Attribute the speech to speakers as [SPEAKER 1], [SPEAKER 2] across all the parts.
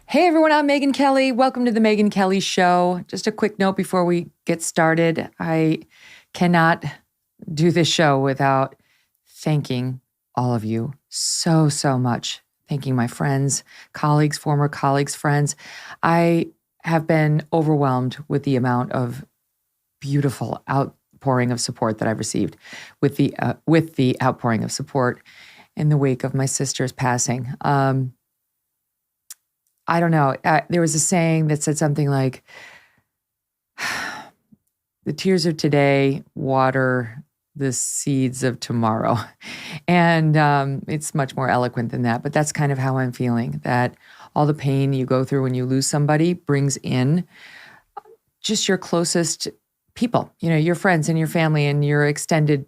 [SPEAKER 1] Hey everyone, I'm Megyn Kelly. Welcome to the Megyn Kelly Show. Just a quick note before we get started. I cannot do this show without thanking all of you so much. Thanking my friends, colleagues, former colleagues, friends. I have been overwhelmed with the amount of beautiful outpouring of support that I've received with the outpouring of support in the wake of my sister's passing. I don't know. There was a saying that said something like, the tears of today water the seeds of tomorrow. And it's much more eloquent than that. But that's kind of how I'm feeling, that all the pain you go through when you lose somebody brings in just your closest people, your friends and your family and your extended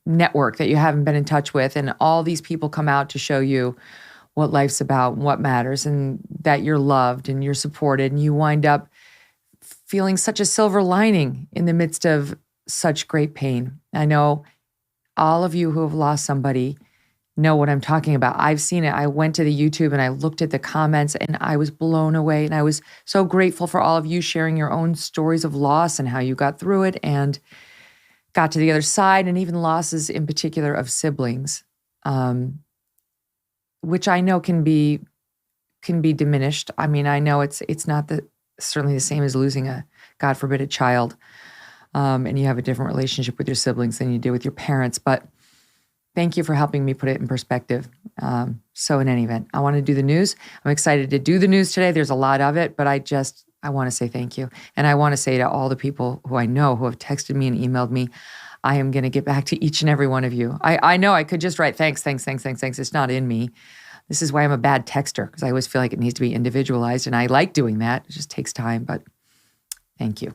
[SPEAKER 1] network that you haven't been in touch with. And all these people come out to show you what life's about and what matters, and that you're loved and you're supported, and you wind up feeling such a silver lining in the midst of such great pain. I know all of you who have lost somebody know what I'm talking about. I've seen it. I went to the YouTube and I looked at the comments and I was blown away, and I was so grateful for all of you sharing your own stories of loss and how you got through it and got to the other side, and even losses in particular of siblings. Which I know can be diminished. I mean, I know it's not certainly the same as losing a, God forbid, a child, and you have a different relationship with your siblings than you do with your parents. But thank you for helping me put it in perspective. So in any event, I want to do the news. I'm excited to do the news today. There's a lot of it, but I want to say thank you. And I want to say to all the people who I know who have texted me and emailed me, I am going to get back to each and every one of you. I know I could just write thanks. It's not in me. This is why I'm a bad texter, because I always feel like it needs to be individualized, and I like doing that. It just takes time, but thank you.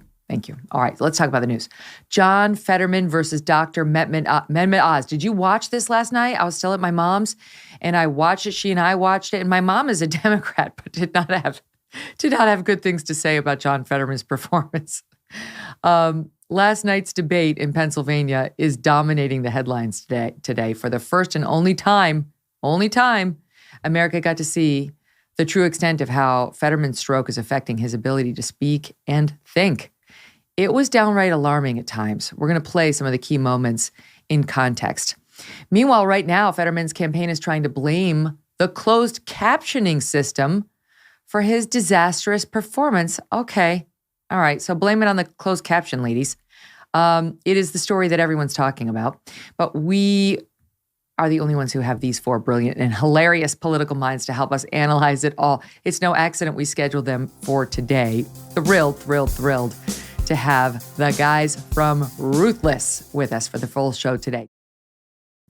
[SPEAKER 1] All right, let's talk about the news. John Fetterman versus Dr. Fetterman-Oz. Did you watch this last night? I was still at my mom's, and I watched it. She and I watched it, and my mom is a Democrat, but did not have good things to say about John Fetterman's performance. Last night's debate in Pennsylvania is dominating the headlines today for the first and only time America got to see the true extent of how Fetterman's stroke is affecting his ability to speak and think. It was downright alarming at times. We're going to play some of the key moments in context. Meanwhile, right now, Fetterman's campaign is trying to blame the closed captioning system for his disastrous performance. Okay. All right. So blame it on the closed caption, ladies. It is the story that everyone's talking about, but we are the only ones who have these four brilliant and hilarious political minds to help us analyze it all. It's no accident we scheduled them for today. Thrilled to have the guys from Ruthless with us for the full show today.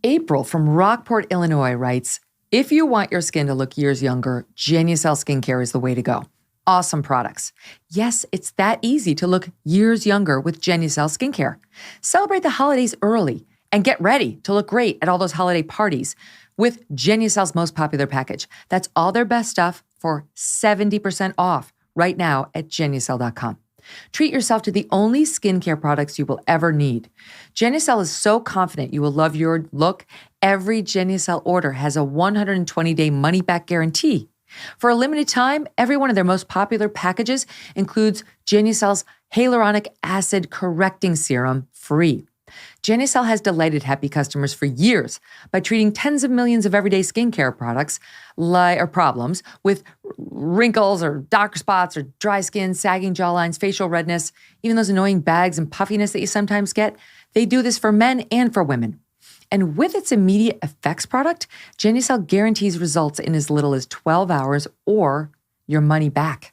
[SPEAKER 1] April from Rockport, Illinois writes, if you want your skin to look years younger, Genucel skincare is the way to go. Awesome products. Yes, it's that easy to look years younger with Genucel skincare. Celebrate the holidays early and get ready to look great at all those holiday parties with Genucel's most popular package. That's all their best stuff for 70% off right now at Genucel.com. Treat yourself to the only skincare products you will ever need. Genucel is so confident you will love your look. Every Genucel order has a 120-day money-back guarantee. For a limited time, every one of their most popular packages includes Genucel's hyaluronic acid correcting serum free. Genucel has delighted happy customers for years by treating tens of millions of everyday skincare products or problems with wrinkles or dark spots or dry skin, sagging jawlines, facial redness, even those annoying bags and puffiness that you sometimes get. They do this for men and for women. And with its immediate effects product, Genucel guarantees results in as little as 12 hours or your money back.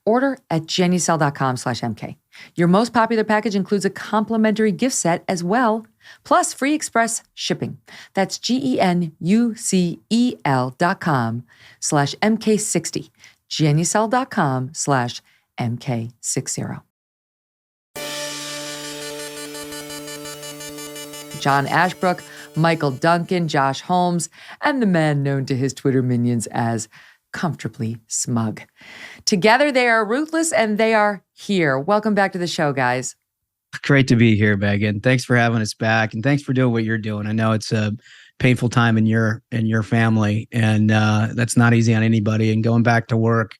[SPEAKER 1] Order at Genucel.com/MK. Your most popular package includes a complimentary gift set as well, plus free express shipping. That's GENUCEL.com/MK60. Genucel.com/MK60. John Ashbrook, Michael Duncan, Josh Holmes, and the man known to his Twitter minions as Comfortably Smug. Together they are ruthless and they are here. Welcome back to the show, guys.
[SPEAKER 2] Great to be here, Megyn. Thanks for having us back, and thanks for doing what you're doing. I know it's a painful time in your family, and that's not easy on anybody. And going back to work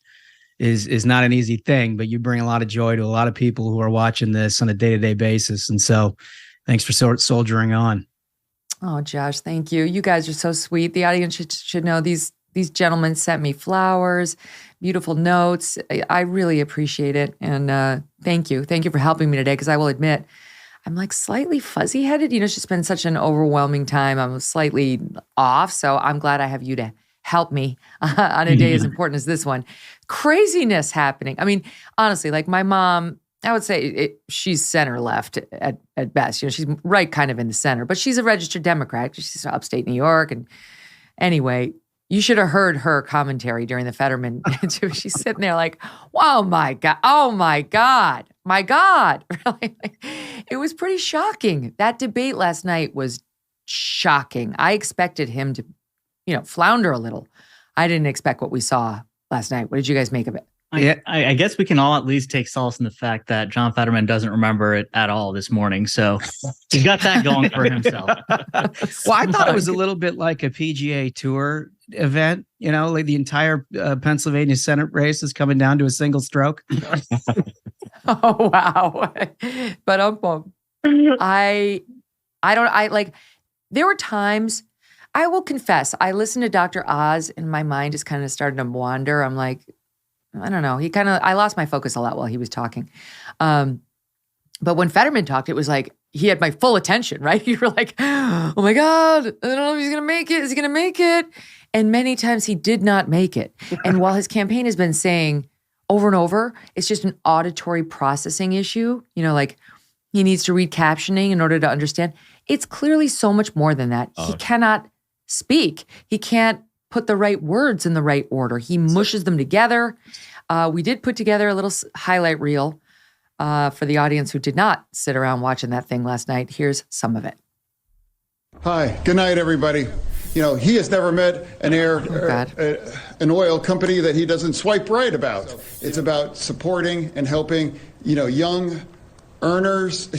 [SPEAKER 2] is not an easy thing, but you bring a lot of joy to a lot of people who are watching this on a day-to-day basis. And so thanks for soldiering on.
[SPEAKER 1] Oh, Josh, thank you. You guys are so sweet. The audience should know these gentlemen sent me flowers, beautiful notes. I really appreciate it. And thank you. Thank you for helping me today, because I will admit, I'm like slightly fuzzy-headed. It's just been such an overwhelming time. I'm slightly off. So I'm glad I have you to help me on a day as important as this one. Craziness happening. I mean, honestly, like my mom, I would say she's center left at best. She's right kind of in the center, but she's a registered Democrat. She's upstate New York. And anyway, you should have heard her commentary during the Fetterman. She's sitting there like, oh my God, my God. Really? It was pretty shocking. That debate last night was shocking. I expected him to, flounder a little. I didn't expect what we saw last night. What did you guys make of it?
[SPEAKER 3] I guess we can all at least take solace in the fact that John Fetterman doesn't remember it at all this morning. So he's got that going for himself.
[SPEAKER 2] Well, I thought it was a little bit like a PGA Tour event, like the entire Pennsylvania Senate race is coming down to a single stroke.
[SPEAKER 1] Oh, wow. But there were times, I will confess, I listened to Dr. Oz and my mind just kind of started to wander. I'm like, I don't know. I lost my focus a lot while he was talking. But when Fetterman talked, it was like, he had my full attention, right? You were like, oh my God, I don't know if he's going to make it. Is he going to make it? And many times he did not make it. And while his campaign has been saying over and over, it's just an auditory processing issue, like he needs to read captioning in order to understand. It's clearly so much more than that. He cannot speak. He can't put the right words in the right order. He mushes them together. We did put together a little highlight reel for the audience who did not sit around watching that thing last night. Here's some of it.
[SPEAKER 4] Hi, good night, everybody. He has never met an oil company that he doesn't swipe right about. It's about supporting and helping, young earners,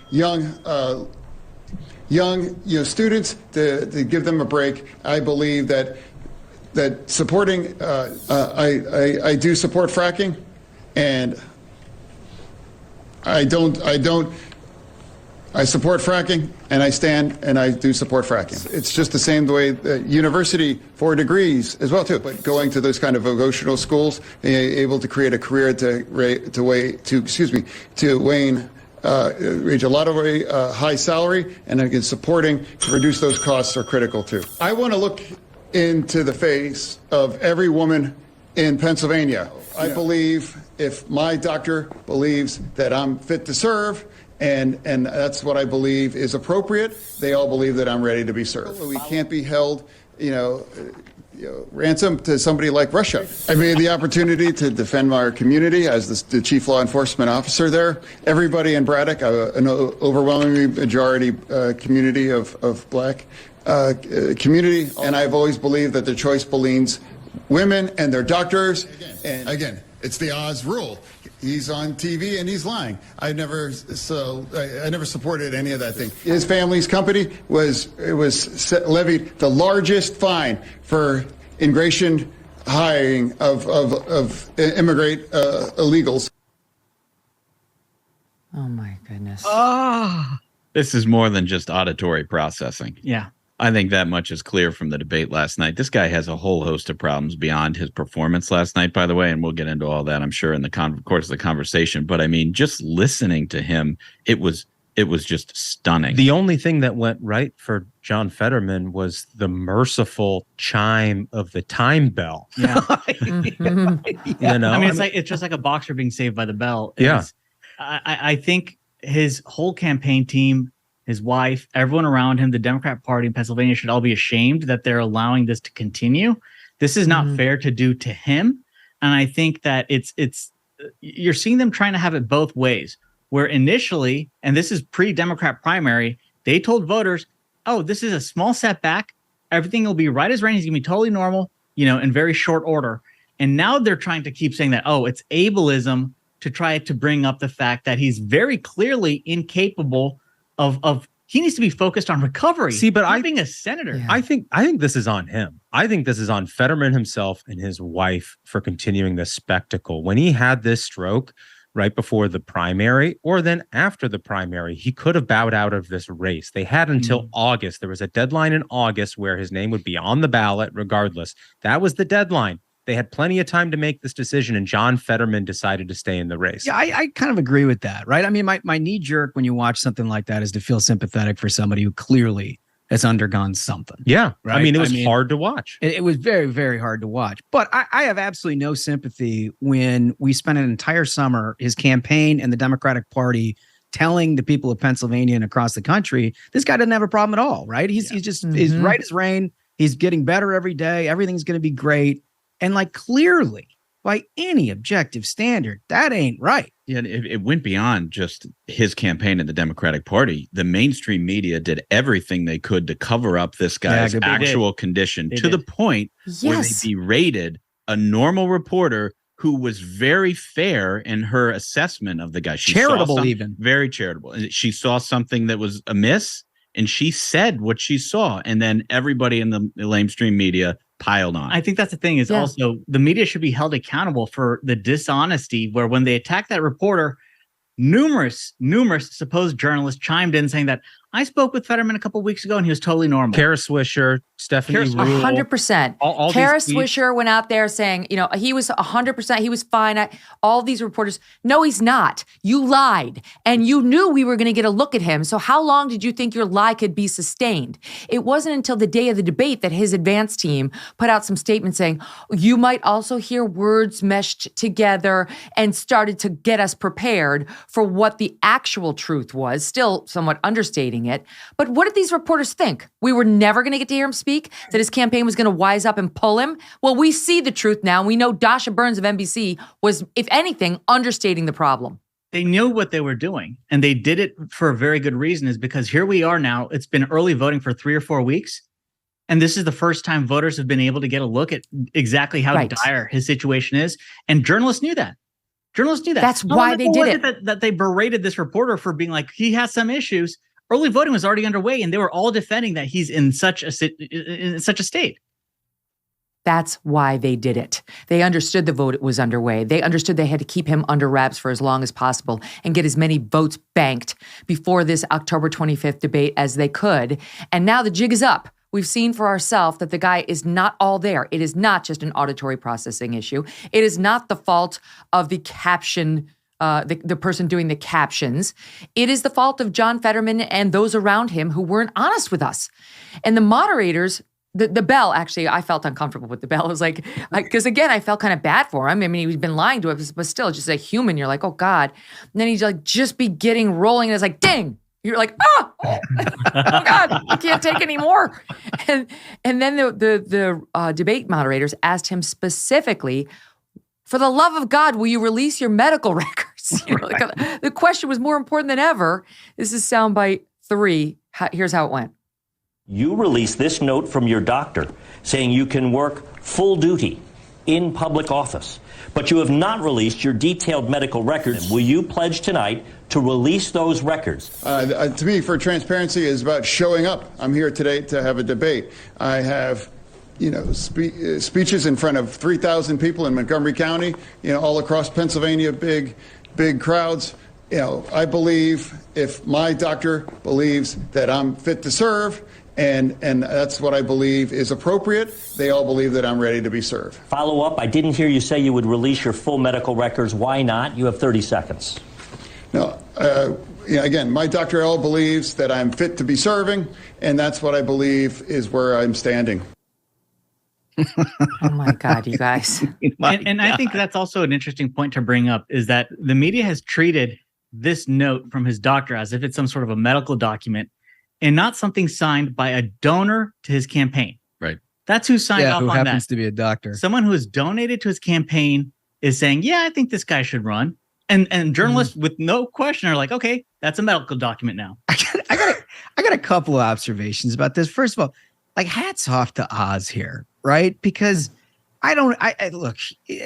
[SPEAKER 4] young students to give them a break. I believe that supporting, I do support fracking, and I support fracking, and I stand and I do support fracking. It's just the same way that university for degrees as well too. But going to those kind of vocational schools, able to create a career to Wayne. Reach a lot of high salary, and again, supporting to reduce those costs are critical too. I want to look into the face of every woman in Pennsylvania. I believe if my doctor believes that I'm fit to serve, and that's what I believe is appropriate, they all believe that I'm ready to be served. We can't be held, ransom to somebody like Russia. I made the opportunity to defend our community as the chief law enforcement officer there. Everybody in Braddock, an overwhelmingly majority community of black community, and I've always believed that the choice believes women and their doctors. And again, it's the Oz rule. He's on TV and he's lying. I never supported any of that thing. His family's company levied the largest fine for immigration hiring of immigrant illegals.
[SPEAKER 1] Oh my goodness.
[SPEAKER 5] This is more than just auditory processing.
[SPEAKER 3] Yeah.
[SPEAKER 5] I think that much is clear from the debate last night. This guy has a whole host of problems beyond his performance last night, by the way, and we'll get into all that, I'm sure, in the course of the conversation. But I mean, just listening to him, it was just stunning.
[SPEAKER 6] The only thing that went right for John Fetterman was the merciful chime of the time bell.
[SPEAKER 3] Yeah.
[SPEAKER 6] Mm-hmm.
[SPEAKER 3] I mean, it's just like a boxer being saved by the bell.
[SPEAKER 6] Yeah.
[SPEAKER 3] I think his whole campaign team, his wife, everyone around him, the Democrat Party in Pennsylvania should all be ashamed that they're allowing this to continue. This is not fair to do to him. And I think that it's you're seeing them trying to have it both ways, where initially, and this is pre-Democrat primary, they told voters, oh, this is a small setback. Everything will be right as rain. He's going to be totally normal, in very short order. And now they're trying to keep saying that, oh, it's ableism, to try to bring up the fact that he's very clearly incapable of He needs to be focused on recovery.
[SPEAKER 6] See, but
[SPEAKER 3] being a senator.
[SPEAKER 1] Yeah.
[SPEAKER 6] I think this is on him. I think this is on Fetterman himself and his wife for continuing this spectacle. When he had this stroke right before the primary or then after the primary, he could have bowed out of this race. They had until August. There was a deadline in August where his name would be on the ballot regardless. That was the deadline. They had plenty of time to make this decision, and John Fetterman decided to stay in the race.
[SPEAKER 2] Yeah, I kind of agree with that, right? I mean, my knee jerk when you watch something like that is to feel sympathetic for somebody who clearly has undergone something.
[SPEAKER 6] Yeah.
[SPEAKER 2] Right?
[SPEAKER 6] I mean, it was hard to watch.
[SPEAKER 2] It was very, very hard to watch. But I have absolutely no sympathy when we spent an entire summer, his campaign and the Democratic Party telling the people of Pennsylvania and across the country, this guy doesn't have a problem at all, right? He's just he's right as rain. He's getting better every day. Everything's going to be great. And like clearly, by any objective standard, that ain't right.
[SPEAKER 5] Yeah, it went beyond just his campaign in the Democratic Party. The mainstream media did everything they could to cover up this guy's actual condition to the point where they berated a normal reporter who was very fair in her assessment of the guy. She
[SPEAKER 2] charitable, even.
[SPEAKER 5] Very charitable. She saw something that was amiss, and she said what she saw. And then everybody in the mainstream media piled on.
[SPEAKER 3] I think that's the thing is also the media should be held accountable for the dishonesty where when they attacked that reporter, numerous supposed journalists chimed in saying that I spoke with Fetterman a couple of weeks ago and he was totally normal.
[SPEAKER 6] Kara Swisher, Stephanie Ruhle.
[SPEAKER 1] 100%. Kara Swisher went out there saying, you know, he was 100%, he was fine. All these reporters, no, he's not. You lied. And you knew we were going to get a look at him. So how long did you think your lie could be sustained? It wasn't until the day of the debate that his advance team put out some statements saying, you might also hear words meshed together, and started to get us prepared for what the actual truth was, still somewhat understating it. But what did these reporters think? We were never going to get to hear him speak? That his campaign was going to wise up and pull him? Well, we see the truth now. We know Dasha Burns of NBC was, if anything, understating the problem.
[SPEAKER 3] They knew what they were doing, and they did it for a very good reason, is because here we are now. It's been early voting for 3 or 4 weeks, and this is the first time voters have been able to get a look at exactly how dire his situation is, and journalists knew that.
[SPEAKER 1] That's why they did it.
[SPEAKER 3] That they berated this reporter for being like, he has some issues. Early voting was already underway, and they were all defending that he's in such a state.
[SPEAKER 1] That's why they did it. They understood the vote was underway. They understood they had to keep him under wraps for as long as possible and get as many votes banked before this October 25th debate as they could. And now the jig is up. We've seen for ourselves that the guy is not all there. It is not just an auditory processing issue. It is not the fault of the caption, the person doing the captions. It is the fault of John Fetterman and those around him who weren't honest with us. And the moderators, the bell, actually, I felt uncomfortable with the bell. It was like, because again, I felt kind of bad for him. I mean, he's been lying to us, but still, just a human, you're like, oh God. And then he's like, just be getting rolling. And it's like, ding. You're like, oh God, I can't take any more. And then the debate moderators asked him specifically, for the love of God, will you release your medical records? You know, like, the question was more important than ever. This is soundbite 3. Here's how it went.
[SPEAKER 7] You released this note from your doctor saying you can work full duty in public office, but you have not released your detailed medical records. Will you pledge tonight to release those records?
[SPEAKER 4] To me, for transparency is about showing up. I'm here today to have a debate. I have, speeches in front of 3,000 people in Montgomery County, all across Pennsylvania, big crowds. I believe if my doctor believes that I'm fit to serve, and that's what I believe is appropriate, they all believe that I'm ready to be served.
[SPEAKER 7] Follow up, I didn't hear you say you would release your full medical records. Why not? You have 30 seconds.
[SPEAKER 4] No, again, my Dr. L believes that I'm fit to be serving, and that's what I believe is where I'm standing.
[SPEAKER 1] Oh my God, you guys.
[SPEAKER 3] And I think that's also an interesting point to bring up, is that the media has treated this note from his doctor as if it's some sort of a medical document and not something signed by a donor to his campaign.
[SPEAKER 5] Right.
[SPEAKER 3] That's who signed off on that.
[SPEAKER 2] Who happens to be a doctor. Someone
[SPEAKER 3] who has donated to his campaign is saying, yeah, I think this guy should run. And journalists with no question are like, okay, that's a medical document now.
[SPEAKER 2] I got a couple of observations about this. First of all, like, hats off to Oz here, right? Because I look,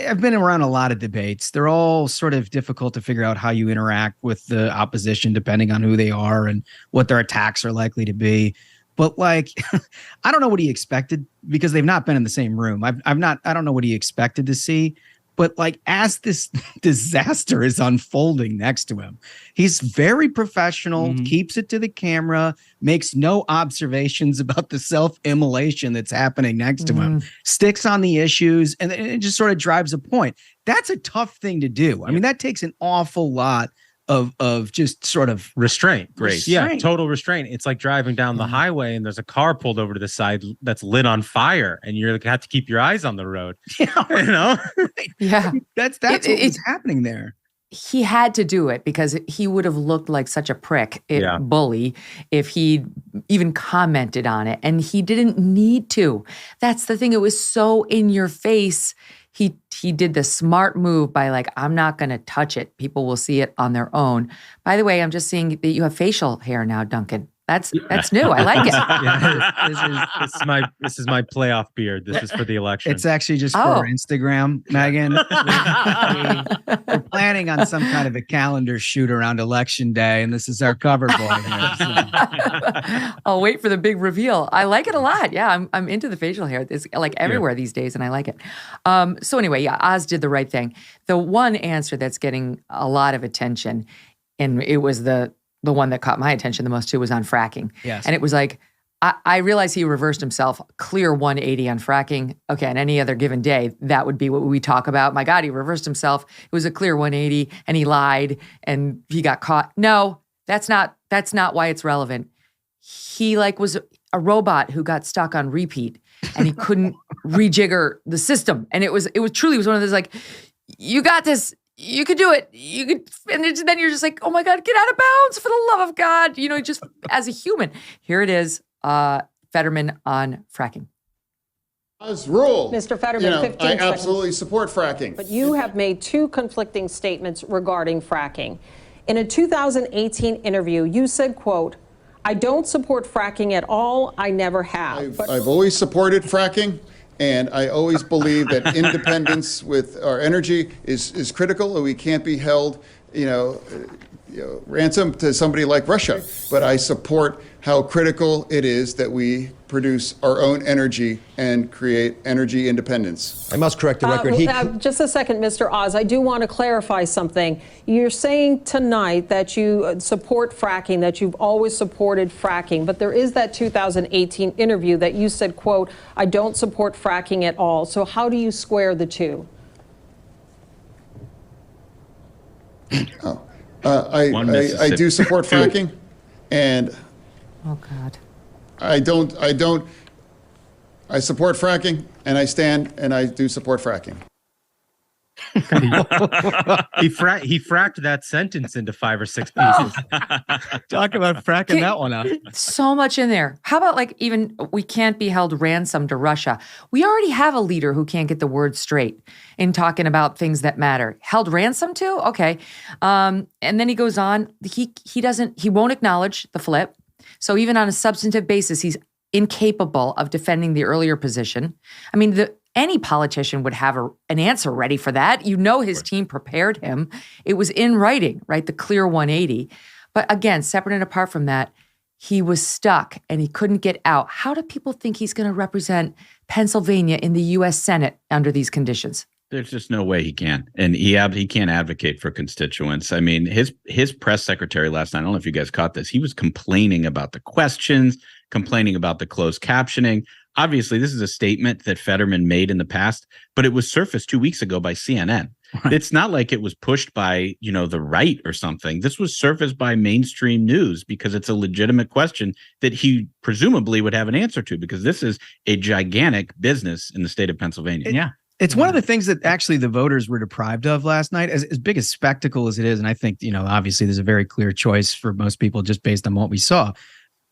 [SPEAKER 2] I've been around a lot of debates. They're all sort of difficult to figure out how you interact with the opposition, depending on who they are and what their attacks are likely to be. But like, I don't know what he expected because they've not been in the same room. I don't know what he expected to see. But like, as this disaster is unfolding next to him, he's very professional, keeps it to the camera, makes no observations about the self-immolation that's happening next to him, sticks on the issues, and it just sort of drives a point. That's a tough thing to do. I mean, that takes an awful lot of just sort of
[SPEAKER 6] restraint.
[SPEAKER 5] Grace.
[SPEAKER 6] Yeah, total restraint. It's like driving down the highway and there's a car pulled over to the side that's lit on fire and you have to keep your eyes on the road.
[SPEAKER 2] Yeah,
[SPEAKER 6] you know?
[SPEAKER 1] Yeah.
[SPEAKER 2] That's what's happening there.
[SPEAKER 1] He had to do it because he would have looked like such a prick, bully, if he even commented on it. And he didn't need to. That's the thing. It was so in your face. He did the smart move by like, I'm not going to touch it. People will see it on their own. By the way, I'm just seeing that you have facial hair now, Duncan. That's new. I like it.
[SPEAKER 6] This is my playoff beard. This is for the election.
[SPEAKER 2] It's actually just for Instagram, Megyn. We're planning on some kind of a calendar shoot around election day, and this is our cover boy here. So.
[SPEAKER 1] I'll wait for the big reveal. I like it a lot. Yeah, I'm into the facial hair. It's like everywhere these days, and I like it. So anyway, Oz did the right thing. The one answer that's getting a lot of attention, and it was the one that caught my attention the most too, was on fracking.
[SPEAKER 2] Yes.
[SPEAKER 1] And it was like, I realized he reversed himself, clear 180 on fracking. Okay, on any other given day, that would be what we talk about. My God, he reversed himself. It was a clear 180 and he lied and he got caught. No, that's not why it's relevant. He was a robot who got stuck on repeat and he couldn't rejigger the system. And it was truly one of those like, you got this. You could do it. You could, and then you're just like, oh my God, get out of bounds for the love of God. Just as a human. Here it is, Fetterman on fracking.
[SPEAKER 8] As rule,
[SPEAKER 9] Mr. Fetterman, 15
[SPEAKER 8] I
[SPEAKER 9] seconds.
[SPEAKER 8] absolutely support fracking.
[SPEAKER 9] But you have made two conflicting statements regarding fracking. In a 2018 interview, you said, quote, I don't support fracking at all. I never have.
[SPEAKER 8] I've always supported fracking. And I always believe that independence with our energy is critical, and we can't be held, ransom to somebody like Russia. But I support how critical it is that we produce our own energy and create energy independence.
[SPEAKER 10] I must correct the record.
[SPEAKER 9] Just a second, Mr. Oz. I do want to clarify something. You're saying tonight that you support fracking, that you've always supported fracking, but there is that 2018 interview that you said, quote, I don't support fracking at all. So how do you square the two?
[SPEAKER 8] I do support fracking, and
[SPEAKER 1] oh God,
[SPEAKER 8] I support fracking, and I stand and I do support fracking.
[SPEAKER 6] He fracked that sentence into 5 or 6 pieces.
[SPEAKER 2] Talk about fracking that one up.
[SPEAKER 1] So much in there. How about even we can't be held ransom to Russia? We already have a leader who can't get the words straight in talking about things that matter. Held ransom to? Okay. And then he goes on. He won't acknowledge the flip. So even on a substantive basis, he's incapable of defending the earlier position. I mean, any politician would have an answer ready for that. His team prepared him. It was in writing, right? The clear 180. But again, separate and apart from that, he was stuck and he couldn't get out. How do people think he's going to represent Pennsylvania in the U.S. Senate under these conditions?
[SPEAKER 5] There's just no way he can. And he can't advocate for constituents. I mean, his press secretary last night, I don't know if you guys caught this, he was complaining about the questions, complaining about the closed captioning. Obviously, this is a statement that Fetterman made in the past, but it was surfaced 2 weeks ago by CNN. Right. It's not like it was pushed by, the right or something. This was surfaced by mainstream news because it's a legitimate question that he presumably would have an answer to, because this is a gigantic business in the state of Pennsylvania.
[SPEAKER 2] It's one of the things that actually the voters were deprived of last night, as big a spectacle as it is. And I think, obviously there's a very clear choice for most people just based on what we saw.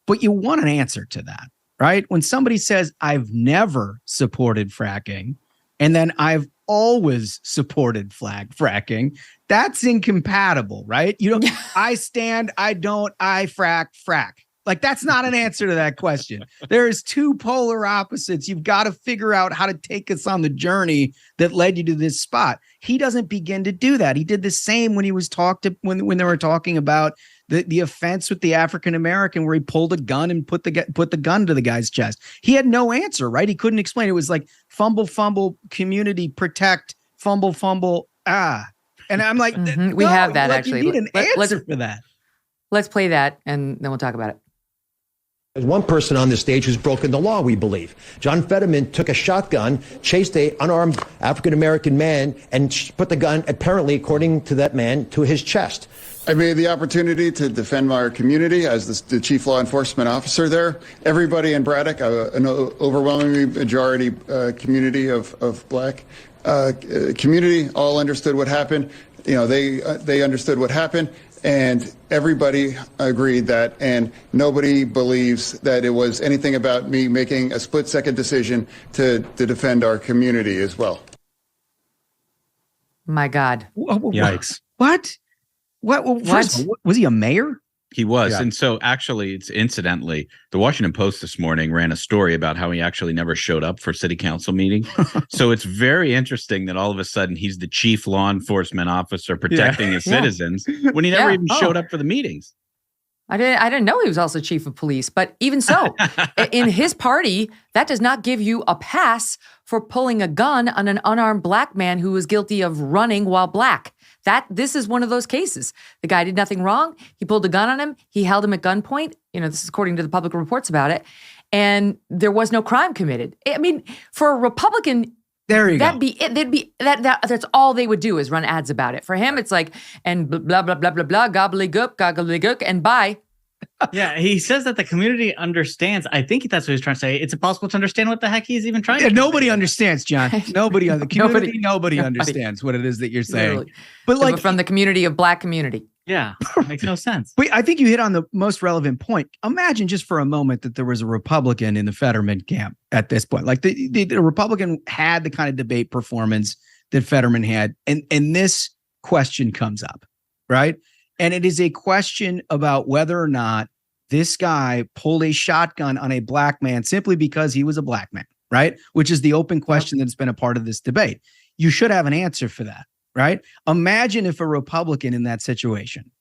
[SPEAKER 2] But you want an answer to that, right? When somebody says, I've never supported fracking, and then I've always supported fracking, that's incompatible, right? I stand, I don't, I frack. Like, that's not an answer to that question. There is two polar opposites. You've got to figure out how to take us on the journey that led you to this spot. He doesn't begin to do that. He did the same when he was when they were talking about the offense with the African American, where he pulled a gun and put the gun to the guy's chest. He had no answer, right? He couldn't explain. It was like fumble, community, protect, fumble, And I'm like,
[SPEAKER 1] we have that,
[SPEAKER 2] like,
[SPEAKER 1] actually.
[SPEAKER 2] You need an answer for that.
[SPEAKER 1] Let's play that, and then we'll talk about it.
[SPEAKER 10] There's one person on this stage who's broken the law, we believe. John Fetterman took a shotgun, chased a unarmed African-American man, and put the gun, apparently, according to that man, to his chest.
[SPEAKER 4] I made the opportunity to defend our community as the chief law enforcement officer there. Everybody in Braddock, an overwhelming majority community of black community, all understood what happened. You know, they understood what happened, and everybody agreed that, and nobody believes that it was anything about me making a split-second decision to defend our community as well.
[SPEAKER 1] My God.
[SPEAKER 6] Yikes.
[SPEAKER 2] What? First of all, was he a mayor?
[SPEAKER 5] He was.
[SPEAKER 6] Yeah.
[SPEAKER 5] And so actually, it's incidentally, the Washington Post this morning ran a story about how he actually never showed up for city council meeting. So it's very interesting that all of a sudden he's the chief law enforcement officer protecting his citizens when he never even showed up for the meetings.
[SPEAKER 1] I didn't know he was also chief of police, but even so, in his party, that does not give you a pass for pulling a gun on an unarmed black man who was guilty of running while black. This is one of those cases. The guy did nothing wrong. He pulled a gun on him. He held him at gunpoint. You know, this is according to the public reports about it. And there was no crime committed. I mean, for a Republican,
[SPEAKER 2] there you
[SPEAKER 1] that'd
[SPEAKER 2] go.
[SPEAKER 1] be that's all they would do is run ads about it. For him, it's like, and blah, blah, blah, blah, blah, gobbledygook, and bye.
[SPEAKER 3] Yeah, he says that the community understands. I think that's what he's trying to say. It's impossible to understand what the heck he's even trying to say.
[SPEAKER 2] Nobody understands, John. Nobody on the community, nobody understands what it is that you're saying.
[SPEAKER 1] Literally.
[SPEAKER 2] But like
[SPEAKER 1] from the community of black community.
[SPEAKER 3] Yeah, it makes no sense.
[SPEAKER 2] But I think you hit on the most relevant point. Imagine just for a moment that there was a Republican in the Fetterman camp at this point. Like the Republican had the kind of debate performance that Fetterman had, and this question comes up, right? And it is a question about whether or not this guy pulled a shotgun on a black man simply because he was a black man, right? Which is the open question that's been a part of this debate. You should have an answer for that, right? Imagine if a Republican in that situation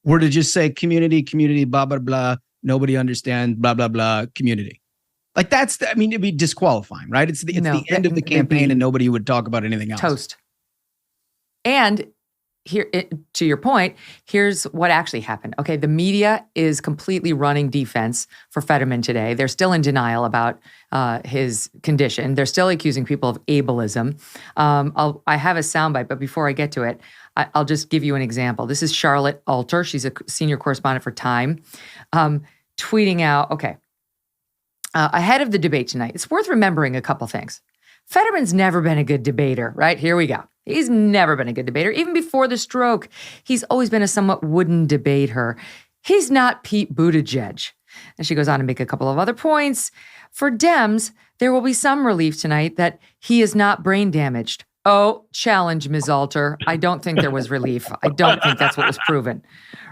[SPEAKER 2] were to just say community, blah, blah, blah, nobody understands, blah, blah, blah, community. Like it'd be disqualifying, right? It's the end of the campaign and nobody would talk about anything else.
[SPEAKER 1] Toast. And here, to your point, here's what actually happened. Okay, the media is completely running defense for Fetterman today. They're still in denial about his condition. They're still accusing people of ableism. I have a soundbite, but before I get to it, I'll just give you an example. This is Charlotte Alter. She's a senior correspondent for Time, tweeting out, ahead of the debate tonight, it's worth remembering a couple things. Fetterman's never been a good debater, right? Here we go. He's never been a good debater. Even before the stroke, he's always been a somewhat wooden debater. He's not Pete Buttigieg. And she goes on to make a couple of other points. For Dems, there will be some relief tonight that he is not brain damaged. Oh, challenge, Ms. Alter. I don't think there was relief. I don't think that's what was proven,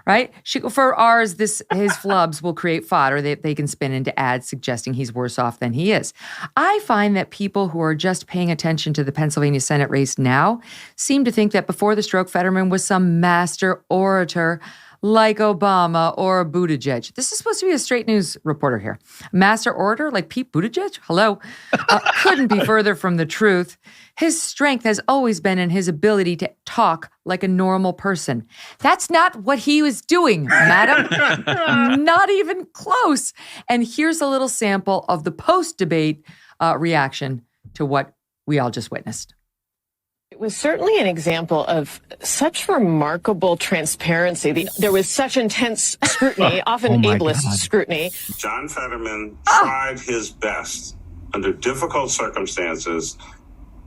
[SPEAKER 1] right? For ours, his flubs will create fodder that they can spin into ads suggesting he's worse off than he is. I find that people who are just paying attention to the Pennsylvania Senate race now seem to think that before the stroke, Fetterman was some master orator like Obama or Buttigieg. This is supposed to be a straight news reporter here. Master orator like Pete Buttigieg? Hello. Couldn't be further from the truth. His strength has always been in his ability to talk like a normal person. That's not what he was doing, madam. Not even close. And here's a little sample of the post-debate reaction to what we all just witnessed.
[SPEAKER 11] It was certainly an example of such remarkable transparency. There was such intense scrutiny, often ableist scrutiny.
[SPEAKER 12] John Fetterman tried his best under difficult circumstances.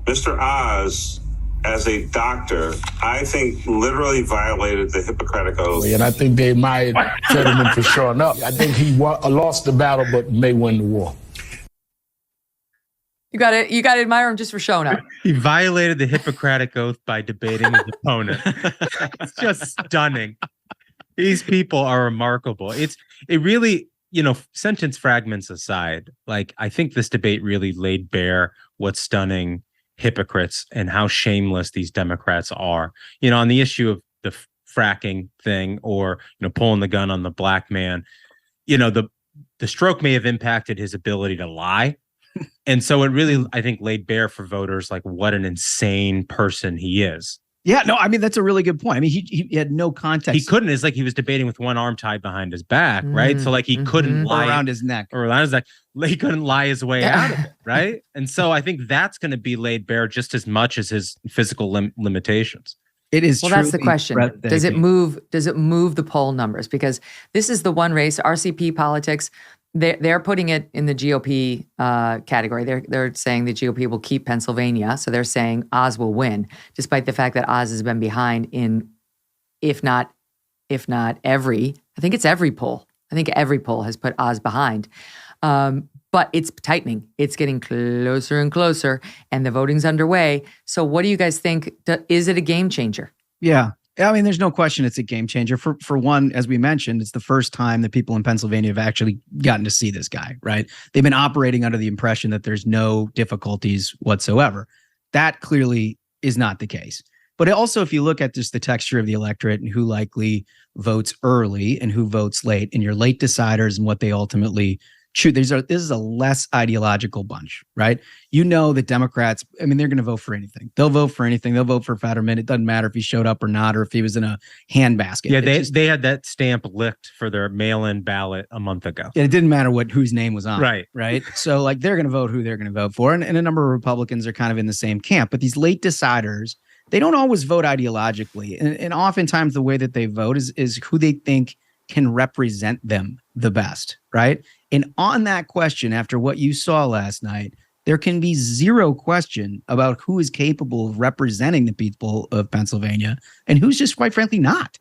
[SPEAKER 12] Mr. Oz, as a doctor, I think literally violated the Hippocratic Oath.
[SPEAKER 13] And I think they admired Fetterman for showing up. I think he lost the battle, but may win the war.
[SPEAKER 1] You got to admire him just for showing up.
[SPEAKER 6] He violated the Hippocratic Oath by debating his opponent. It's just stunning. These people are remarkable. It really sentence fragments aside, like I think this debate really laid bare what's stunning hypocrites and how shameless these Democrats are. On the issue of the fracking thing, or pulling the gun on the black man, the stroke may have impacted his ability to lie. And so it really, I think, laid bare for voters like what an insane person he is.
[SPEAKER 2] Yeah, no, I mean, that's a really good point. I mean, he had no context.
[SPEAKER 6] He couldn't. It's like he was debating with one arm tied behind his back, right? So like he couldn't lie
[SPEAKER 2] around his neck.
[SPEAKER 6] Or around his neck. He couldn't lie his way out of it, right? And so I think that's going to be laid bare just as much as his physical limitations.
[SPEAKER 2] It is.
[SPEAKER 1] Well, that's the question. Does it move the poll numbers? Because this is the one race, RCP politics. They're putting it in the GOP category. They're saying the GOP will keep Pennsylvania. So they're saying Oz will win, despite the fact that Oz has been behind in, if not every, I think it's every poll. I think every poll has put Oz behind. But it's tightening. It's getting closer and closer, and the voting's underway. So what do you guys think? Is it a game changer?
[SPEAKER 2] Yeah. I mean, there's no question it's a game changer. For one, as we mentioned, it's the first time that people in Pennsylvania have actually gotten to see this guy, right? They've been operating under the impression that there's no difficulties whatsoever. That clearly is not the case. But also, if you look at just the texture of the electorate and who likely votes early and who votes late, and your late deciders and what they ultimately choose, this is a less ideological bunch, right? That Democrats, I mean, they're going to vote for anything. They'll vote for anything. They'll vote for Fetterman. It doesn't matter if he showed up or not, or if he was in a handbasket.
[SPEAKER 6] Yeah, they had that stamp licked for their mail-in ballot a month ago.
[SPEAKER 2] Yeah, it didn't matter whose name was on.
[SPEAKER 6] Right.
[SPEAKER 2] So like they're going to vote who they're going to vote for. And a number of Republicans are kind of in the same camp. But these late deciders, they don't always vote ideologically. And oftentimes the way that they vote is who they think can represent them the best, right? And on that question, after what you saw last night, there can be zero question about who is capable of representing the people of Pennsylvania and who's just, quite frankly, not.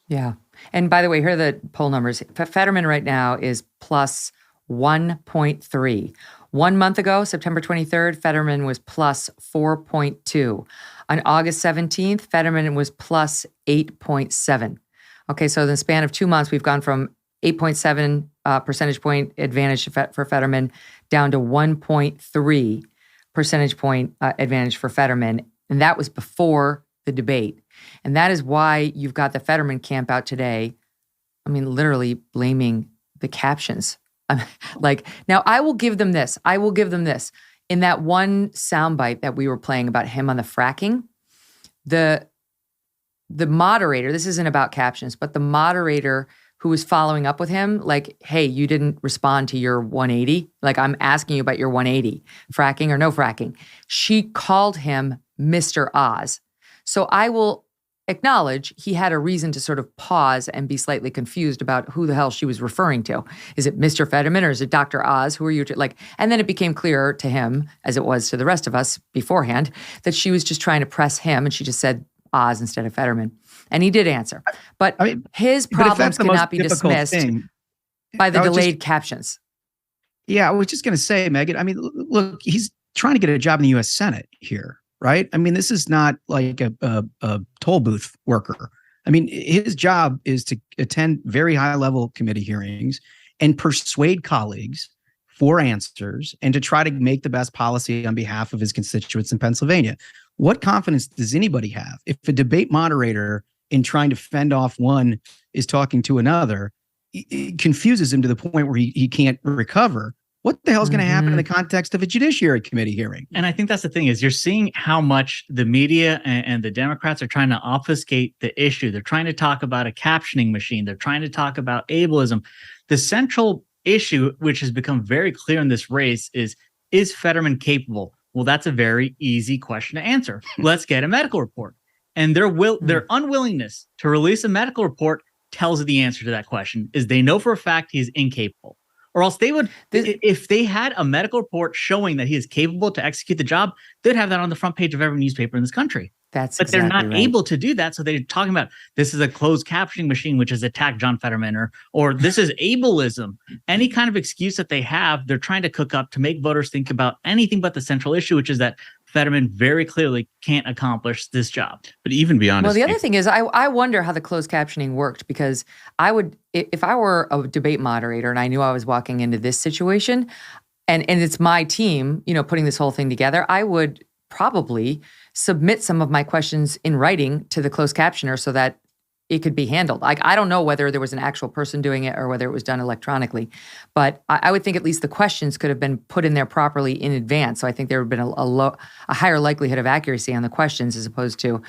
[SPEAKER 1] Yeah. And by the way, here are the poll numbers. Fetterman right now is plus 1.3. 1 month ago, September 23rd, Fetterman was plus 4.2. On August 17th, Fetterman was plus 8.7. Okay, so in the span of 2 months, we've gone from 8.7 percentage point advantage for Fetterman down to 1.3 percentage point advantage for Fetterman. And that was before the debate. And that is why you've got the Fetterman camp out today. I mean, literally blaming the captions. Now I will give them this. In that one soundbite that we were playing about him on the fracking, the moderator, this isn't about captions, but the moderator who was following up with him, like, hey, you didn't respond to your 180. Like, I'm asking you about your 180, fracking or no fracking. She called him Mr. Oz. So I will acknowledge he had a reason to sort of pause and be slightly confused about who the hell she was referring to. Is it Mr. Fetterman or is it Dr. Oz? Who are you? And then it became clear to him, as it was to the rest of us beforehand, that she was just trying to press him, and she just said Oz instead of Fetterman. And he did answer. But his problems cannot be dismissed by the delayed captions.
[SPEAKER 2] Yeah, I was just going to say, Megyn, I mean, look, he's trying to get a job in the U.S. Senate here, right? I mean, this is not like a toll booth worker. I mean, his job is to attend very high-level committee hearings and persuade colleagues for answers and to try to make the best policy on behalf of his constituents in Pennsylvania. What confidence does anybody have if a debate moderator, in trying to fend off one, is talking to another? It confuses him to the point where he can't recover. What the hell is going to happen in the context of a Judiciary Committee hearing?
[SPEAKER 3] And I think that's the thing, is you're seeing how much the media and the Democrats are trying to obfuscate the issue. They're trying to talk about a captioning machine. They're trying to talk about ableism. The central issue, which has become very clear in this race, is Fetterman capable? Well, that's a very easy question to answer. Let's get a medical report. And their unwillingness to release a medical report tells the answer to that question, is they know for a fact he is incapable. Or else they would, if they had a medical report showing that he is capable to execute the job, they'd have that on the front page of every newspaper in this country. But they're not able to do that. So they're talking about this is a closed captioning machine, which has attacked John Fetterman, or this is ableism. Any kind of excuse that they have, they're trying to cook up to make voters think about anything but the central issue, which is that Fetterman very clearly can't accomplish this job.
[SPEAKER 5] But even beyond,
[SPEAKER 1] well, the other thing is, I wonder how the closed captioning worked, because I would, if I were a debate moderator and I knew I was walking into this situation, and it's my team, putting this whole thing together, I would probably submit some of my questions in writing to the closed captioner so that it could be handled. I don't know whether there was an actual person doing it or whether it was done electronically, but I would think at least the questions could have been put in there properly in advance. So I think there would have been a higher likelihood of accuracy on the questions as opposed to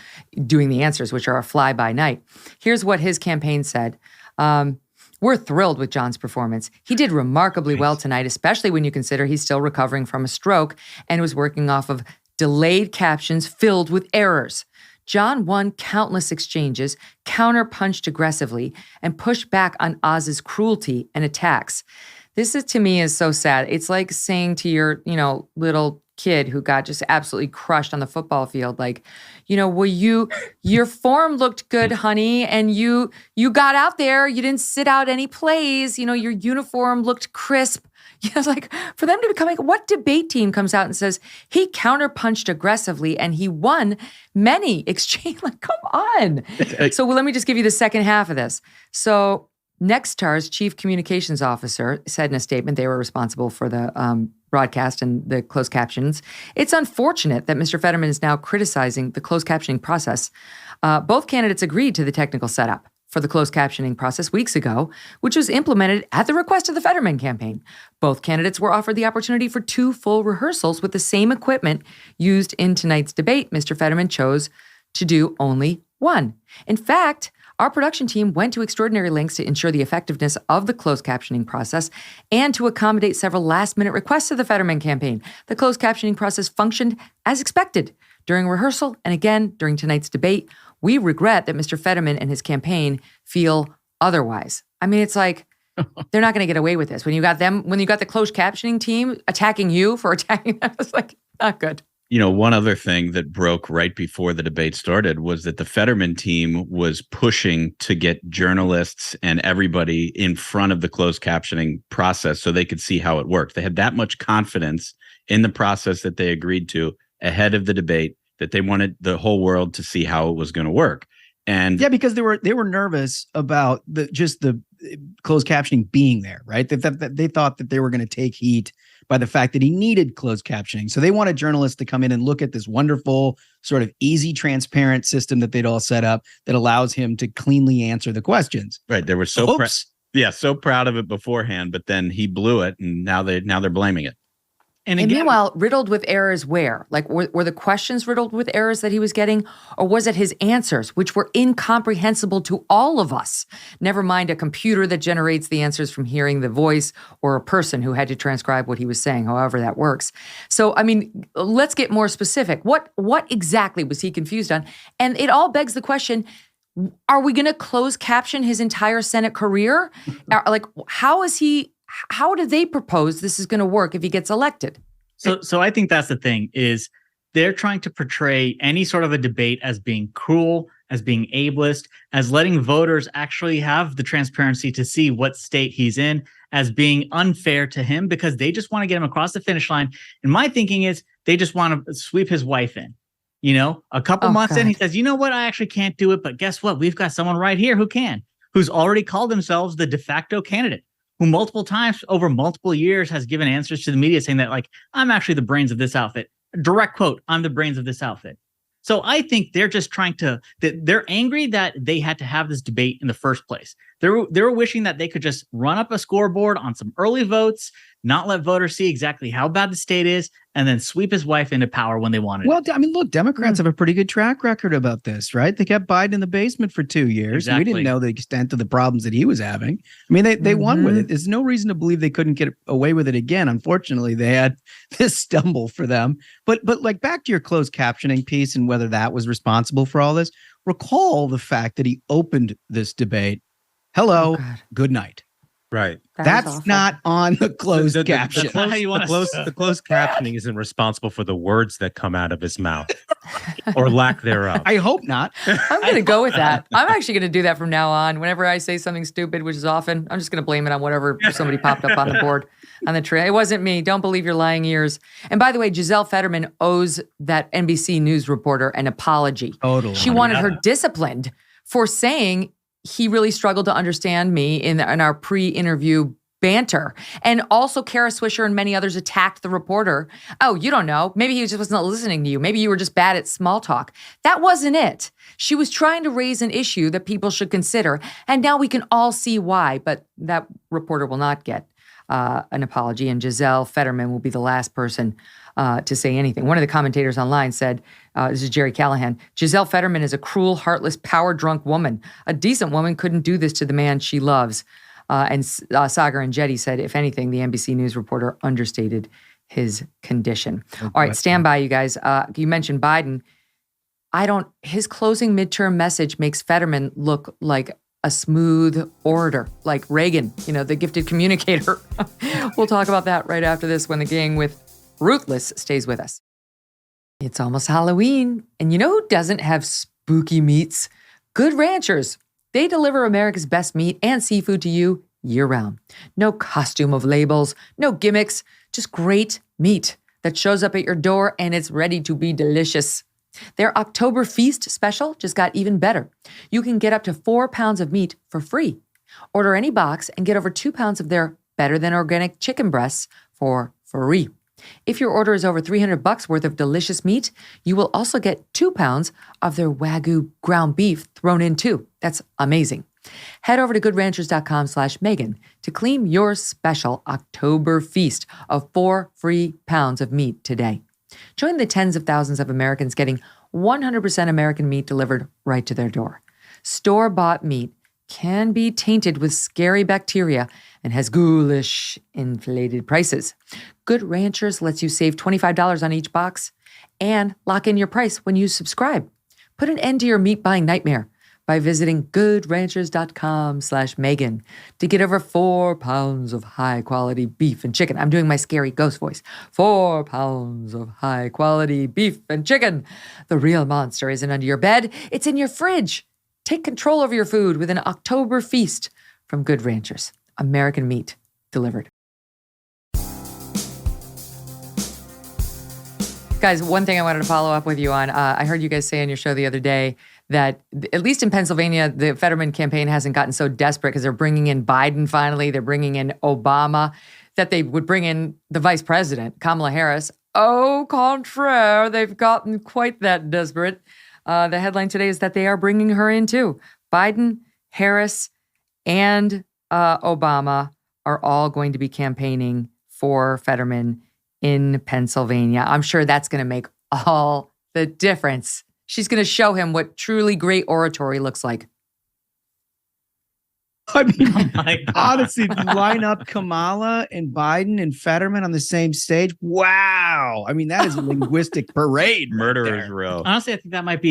[SPEAKER 1] doing the answers, which are a fly-by-night. Here's what his campaign said. We're thrilled with John's performance. He did remarkably well tonight, especially when you consider he's still recovering from a stroke and was working off of delayed captions filled with errors. John won countless exchanges, counter-punched aggressively, and pushed back on Oz's cruelty and attacks. This to me is so sad. It's like saying to your, little kid who got just absolutely crushed on the football field, like, your form looked good, honey, and you got out there, you didn't sit out any plays, your uniform looked crisp. Like for them to become what debate team comes out and says he counterpunched aggressively and he won many exchange? Like, come on. So let me just give you the second half of this. So Nexstar's chief communications officer said in a statement they were responsible for the broadcast and the closed captions. It's unfortunate that Mr. Fetterman is now criticizing the closed captioning process. Both candidates agreed to the technical setup for the closed captioning process weeks ago, which was implemented at the request of the Fetterman campaign. Both candidates were offered the opportunity for 2 full rehearsals with the same equipment used in tonight's debate. Mr. Fetterman chose to do only one. In fact, our production team went to extraordinary lengths to ensure the effectiveness of the closed captioning process and to accommodate several last-minute requests of the Fetterman campaign. The closed captioning process functioned as expected during rehearsal and again during tonight's debate. We regret that Mr. Fetterman and his campaign feel otherwise. I mean, it's like they're not going to get away with this. When you got the closed captioning team attacking you for attacking them, it's like not good.
[SPEAKER 5] One other thing that broke right before the debate started was that the Fetterman team was pushing to get journalists and everybody in front of the closed captioning process so they could see how it worked. They had that much confidence in the process that they agreed to ahead of the debate that they wanted the whole world to see how it was going to work. And
[SPEAKER 2] yeah, because they were nervous about the closed captioning being there, right? They thought that they were going to take heat by the fact that he needed closed captioning. So they wanted journalists to come in and look at this wonderful, sort of easy, transparent system that they'd all set up that allows him to cleanly answer the questions.
[SPEAKER 5] Right. They were so proud of it beforehand, but then he blew it, and now they're blaming it.
[SPEAKER 1] And meanwhile, riddled with errors where? Like, were the questions riddled with errors that he was getting? Or was it his answers, which were incomprehensible to all of us? Never mind a computer that generates the answers from hearing the voice or a person who had to transcribe what he was saying, however that works. So, I mean, let's get more specific. What exactly was he confused on? And it all begs the question, are we going to close caption his entire Senate career? How do they propose this is going to work if he gets elected?
[SPEAKER 3] So I think that's the thing, is they're trying to portray any sort of a debate as being cruel, as being ableist, as letting voters actually have the transparency to see what state he's in, as being unfair to him because they just want to get him across the finish line. And my thinking is they just want to sweep his wife in. A couple months in, he says, you know what? I actually can't do it. But guess what? We've got someone right here who can, who's already called themselves the de facto candidate, who multiple times over multiple years has given answers to the media saying that, like, I'm actually the brains of this outfit. Direct quote, I'm the brains of this outfit. So I think they're just they're angry that they had to have this debate in the first place. They were wishing that they could just run up a scoreboard on some early votes, not let voters see exactly how bad the state is, and then sweep his wife into power when they wanted.
[SPEAKER 2] Well, I mean, look, Democrats have a pretty good track record about this, right? They kept Biden in the basement for 2 years. Exactly. We didn't know the extent of the problems that he was having. I mean, they won with it. There's no reason to believe they couldn't get away with it again. Unfortunately, they had this stumble for them. But like, back to your closed captioning piece and whether that was responsible for all this, recall the fact that he opened this debate. Hello, good night.
[SPEAKER 6] Right.
[SPEAKER 2] That's not on the closed caption.
[SPEAKER 6] The closed captioning isn't responsible for the words that come out of his mouth or lack thereof.
[SPEAKER 2] I hope not.
[SPEAKER 1] I'm going to go with that. I'm actually going to do that from now on. Whenever I say something stupid, which is often, I'm just going to blame it on whatever somebody popped up on the board on the tray. It wasn't me. Don't believe your lying ears. And by the way, Giselle Fetterman owes that NBC News reporter an apology.
[SPEAKER 2] Totally.
[SPEAKER 1] She wanted her disciplined for saying he really struggled to understand me in our pre-interview banter. And also Kara Swisher and many others attacked the reporter. Oh, you don't know. Maybe he just wasn't listening to you. Maybe you were just bad at small talk. That wasn't it. She was trying to raise an issue that people should consider. And now we can all see why. But that reporter will not get an apology. And Giselle Fetterman will be the last person to say anything. One of the commentators online said, this is Jerry Callahan, Giselle Fetterman is a cruel, heartless, power-drunk woman. A decent woman couldn't do this to the man she loves. And Sagar and Jetty said, if anything, the NBC News reporter understated his condition. All right, stand by, you guys. You mentioned Biden. His closing midterm message makes Fetterman look like a smooth orator, like Reagan, the gifted communicator. We'll talk about that right after this when the gang with Ruthless stays with us. It's almost Halloween, and you know who doesn't have spooky meats? Good Ranchers. They deliver America's best meat and seafood to you year-round. No costume of labels, no gimmicks, just great meat that shows up at your door and it's ready to be delicious. Their October Feast special just got even better. You can get up to 4 pounds of meat for free. Order any box and get over 2 pounds of their better-than-organic chicken breasts for free. If your order is over $300 worth of delicious meat, you will also get 2 pounds of their Wagyu ground beef thrown in too. That's amazing. Head over to goodranchers.com/Megyn to claim your special October feast of 4 free pounds of meat today. Join the tens of thousands of Americans getting 100% American meat delivered right to their door. Store-bought meat can be tainted with scary bacteria and has ghoulish, inflated prices. Good Ranchers lets you save $25 on each box and lock in your price when you subscribe. Put an end to your meat buying nightmare by visiting goodranchers.com/Megyn to get over 4 pounds of high-quality beef and chicken. I'm doing my scary ghost voice. 4 pounds of high-quality beef and chicken. The real monster isn't under your bed. It's in your fridge. Take control over your food with an October feast from Good Ranchers. American meat delivered. Guys, one thing I wanted to follow up with you on, I heard you guys say on your show the other day that at least in Pennsylvania, the Fetterman campaign hasn't gotten so desperate because they're bringing in Biden finally, they're bringing in Obama, that they would bring in the vice president, Kamala Harris. Au contraire, they've gotten quite that desperate. The headline today is that they are bringing her in too. Biden, Harris, and Obama are all going to be campaigning for Fetterman in Pennsylvania. I'm sure that's going to make all the difference. She's going to show him what truly great oratory looks like.
[SPEAKER 2] I mean, honestly, line up Kamala and Biden and Fetterman on the same stage. Wow. I mean, that is a linguistic parade.
[SPEAKER 5] Murderer's row.
[SPEAKER 3] Honestly, I think that might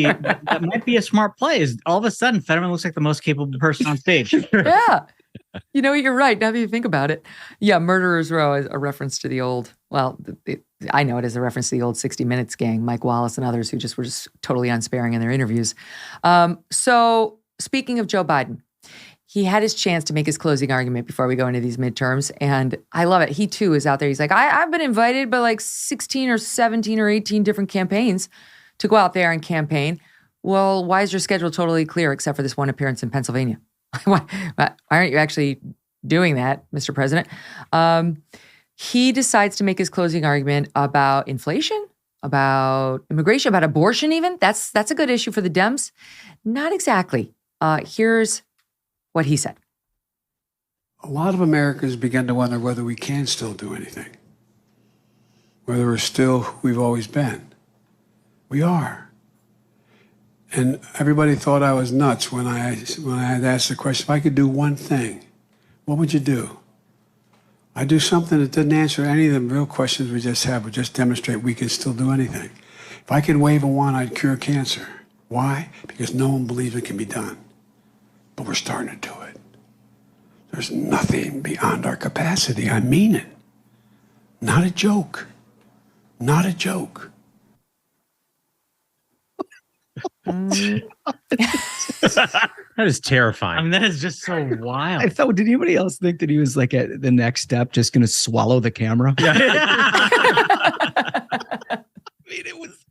[SPEAKER 3] be a smart play. Is all of a sudden Fetterman looks like the most capable person on stage.
[SPEAKER 1] Yeah. You know, you're right. Now that you think about it. Yeah, Murderer's Row is a reference to the old, I know it is a reference to the old 60 Minutes gang, Mike Wallace and others who were just totally unsparing in their interviews. So speaking of Joe Biden, he had his chance to make his closing argument before we go into these midterms. And I love it. He too is out there. He's like, I've been invited by like 16 or 17 or 18 different campaigns to go out there and campaign. Well, why is your schedule totally clear except for this one appearance in Pennsylvania? Why aren't you actually doing that, Mr. President? He decides to make his closing argument about inflation, about immigration, about abortion even. That's a good issue for the Dems. Not exactly. Here's what he said.
[SPEAKER 14] A lot of Americans begin to wonder whether we can still do anything, whether we're still who we've always been. We are. And everybody thought I was nuts when I had asked the question, if I could do one thing, what would you do? I'd do something that didn't answer any of the real questions we just had, but just demonstrate we can still do anything. If I could wave a wand, I'd cure cancer. Why? Because no one believes it can be done. But we're starting to do it. There's nothing beyond our capacity. I mean it. Not a joke. Not a joke.
[SPEAKER 6] That is terrifying.
[SPEAKER 3] I mean, that is just so wild.
[SPEAKER 2] I thought, did anybody else think that he was like at the next step just going to swallow the camera?
[SPEAKER 6] Yeah.
[SPEAKER 2] I mean, it was,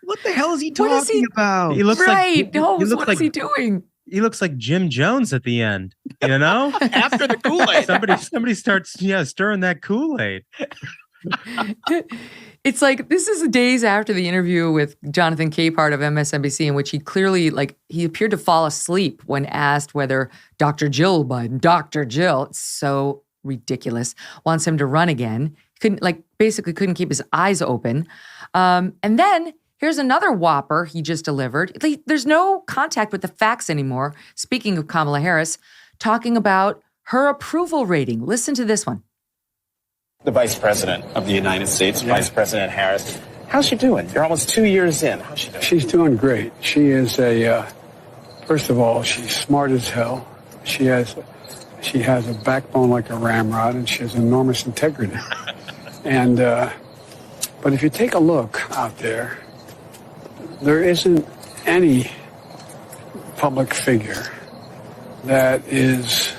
[SPEAKER 2] what the hell is he talking about?
[SPEAKER 6] He looks
[SPEAKER 1] right.
[SPEAKER 6] like,
[SPEAKER 1] What is he doing?
[SPEAKER 6] He looks like Jim Jones at the end, you know?
[SPEAKER 2] After the Kool-Aid.
[SPEAKER 6] Somebody starts stirring that Kool-Aid.
[SPEAKER 1] It's like, this is days after the interview with Jonathan Capehart of MSNBC, in which he clearly, he appeared to fall asleep when asked whether Dr. Jill Biden, Dr. Jill, it's so ridiculous, wants him to run again. Basically couldn't keep his eyes open. And then here's another whopper he just delivered. There's no contact with the facts anymore. Speaking of Kamala Harris, talking about her approval rating. Listen to this one.
[SPEAKER 15] The Vice President of the United States, Vice President Harris. How's she doing? You're almost 2 years in. How's she doing?
[SPEAKER 14] She's doing great. She is first of all, she's smart as hell. She has a backbone like a ramrod, and she has enormous integrity. And, but if you take a look out there, there isn't any public figure that is,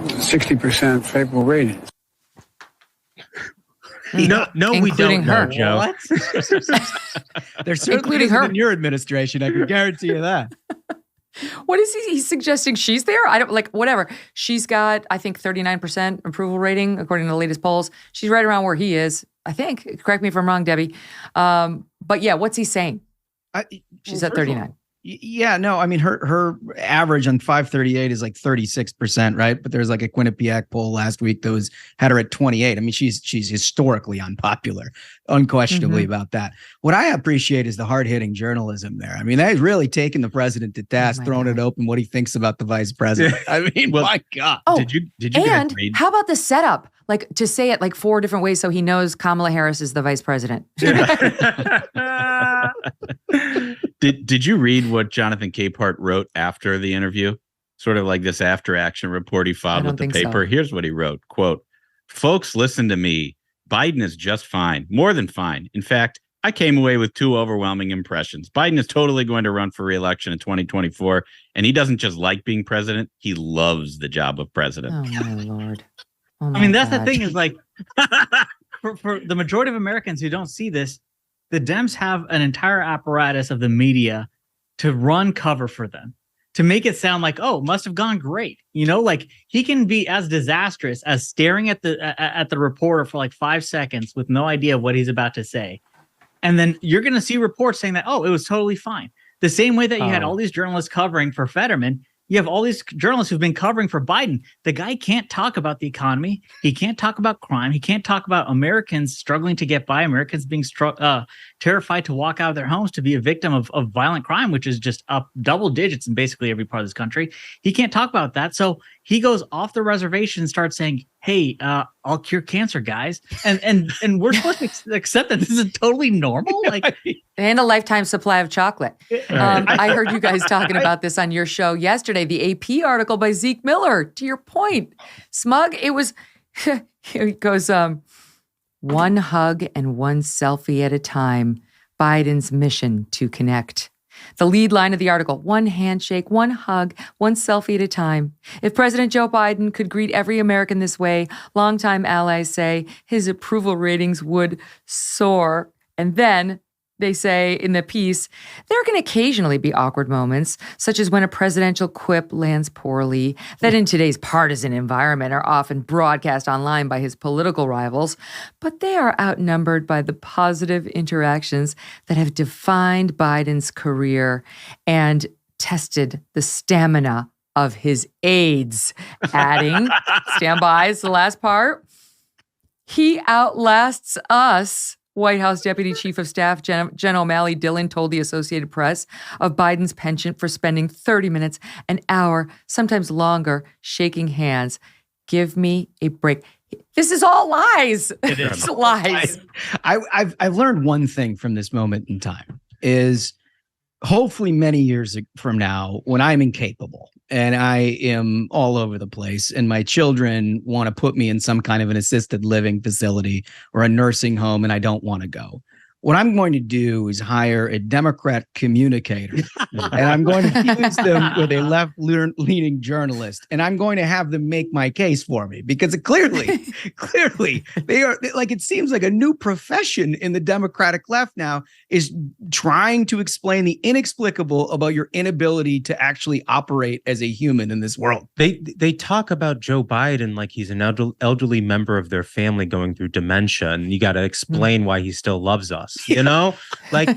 [SPEAKER 14] 60% favorable ratings.
[SPEAKER 6] No, we don't know, Joe.
[SPEAKER 2] What? They're certainly her in your administration. I can guarantee you that.
[SPEAKER 1] What is he? He's suggesting she's there? I don't whatever. She's got, I think, 39% approval rating according to the latest polls. She's right around where he is, I think. Correct me if I'm wrong, Debbie. But yeah, what's he saying? She's at 39.
[SPEAKER 2] Yeah, no, I mean, her average on 538 is like 36%, right? But there's like a Quinnipiac poll last week that had her at 28. I mean, she's historically unpopular, unquestionably about that. What I appreciate is the hard-hitting journalism there. I mean, they've really taken the president to task, thrown it open what he thinks about the vice president. I mean, my God.
[SPEAKER 1] Oh,
[SPEAKER 5] did you
[SPEAKER 1] and how about the setup? To say it 4 different ways so he knows Kamala Harris is the vice president.
[SPEAKER 5] Did you read what Jonathan Capehart wrote after the interview? Sort of like this after action report he filed with the paper. So. Here's what he wrote, quote, "Folks, listen to me. Biden is just fine, more than fine. In fact, I came away with 2 overwhelming impressions. Biden is totally going to run for re-election in 2024. And he doesn't just like being president. He loves the job of president."
[SPEAKER 1] Oh, my Lord. Oh,
[SPEAKER 3] I mean, that's the thing is for the majority of Americans who don't see this, the Dems have an entire apparatus of the media to run cover for them, to make it sound like, oh, must have gone great. He can be as disastrous as staring at the reporter for 5 seconds with no idea what he's about to say. And then you're going to see reports saying that, oh, it was totally fine. The same way that you had all these journalists covering for Fetterman, you have all these journalists who've been covering for Biden. The guy can't talk about the economy. He can't talk about crime. He can't talk about Americans struggling to get by, Americans being terrified to walk out of their homes to be a victim of violent crime, which is just up double digits in basically every part of this country. He can't talk about that. So he goes off the reservation and starts saying, hey, I'll cure cancer, guys. And we're supposed to accept that this is totally normal.
[SPEAKER 1] And a lifetime supply of chocolate. I heard you guys talking about this on your show yesterday, the AP article by Zeke Miller. To your point, Smug, it was, here it goes, 1 hug and 1 selfie at a time, Biden's mission to connect. The lead line of the article, 1 handshake, 1 hug, 1 selfie at a time. If President Joe Biden could greet every American this way, longtime allies say his approval ratings would soar. And then they say in the piece, there can occasionally be awkward moments, such as when a presidential quip lands poorly, that in today's partisan environment are often broadcast online by his political rivals, but they are outnumbered by the positive interactions that have defined Biden's career and tested the stamina of his aides. Adding, stand by, it's the last part, he outlasts us. White House Deputy Chief of Staff Jen O'Malley Dillon told the Associated Press of Biden's penchant for spending 30 minutes, an hour, sometimes longer, shaking hands. Give me a break. This is all lies.
[SPEAKER 2] It is.
[SPEAKER 1] It's lies.
[SPEAKER 2] I've learned one thing from this moment in time is hopefully many years from now, when I'm incapable and I am all over the place and my children want to put me in some kind of an assisted living facility or a nursing home and I don't want to go, what I'm going to do is hire a Democrat communicator and I'm going to use them with a left-leaning journalist and I'm going to have them make my case for me because clearly they are like, it seems like a new profession in the Democratic left now is trying to explain the inexplicable about your inability to actually operate as a human in this world.
[SPEAKER 6] They talk about Joe Biden like he's an elderly member of their family going through dementia, and you got to explain why he still loves us. You know, like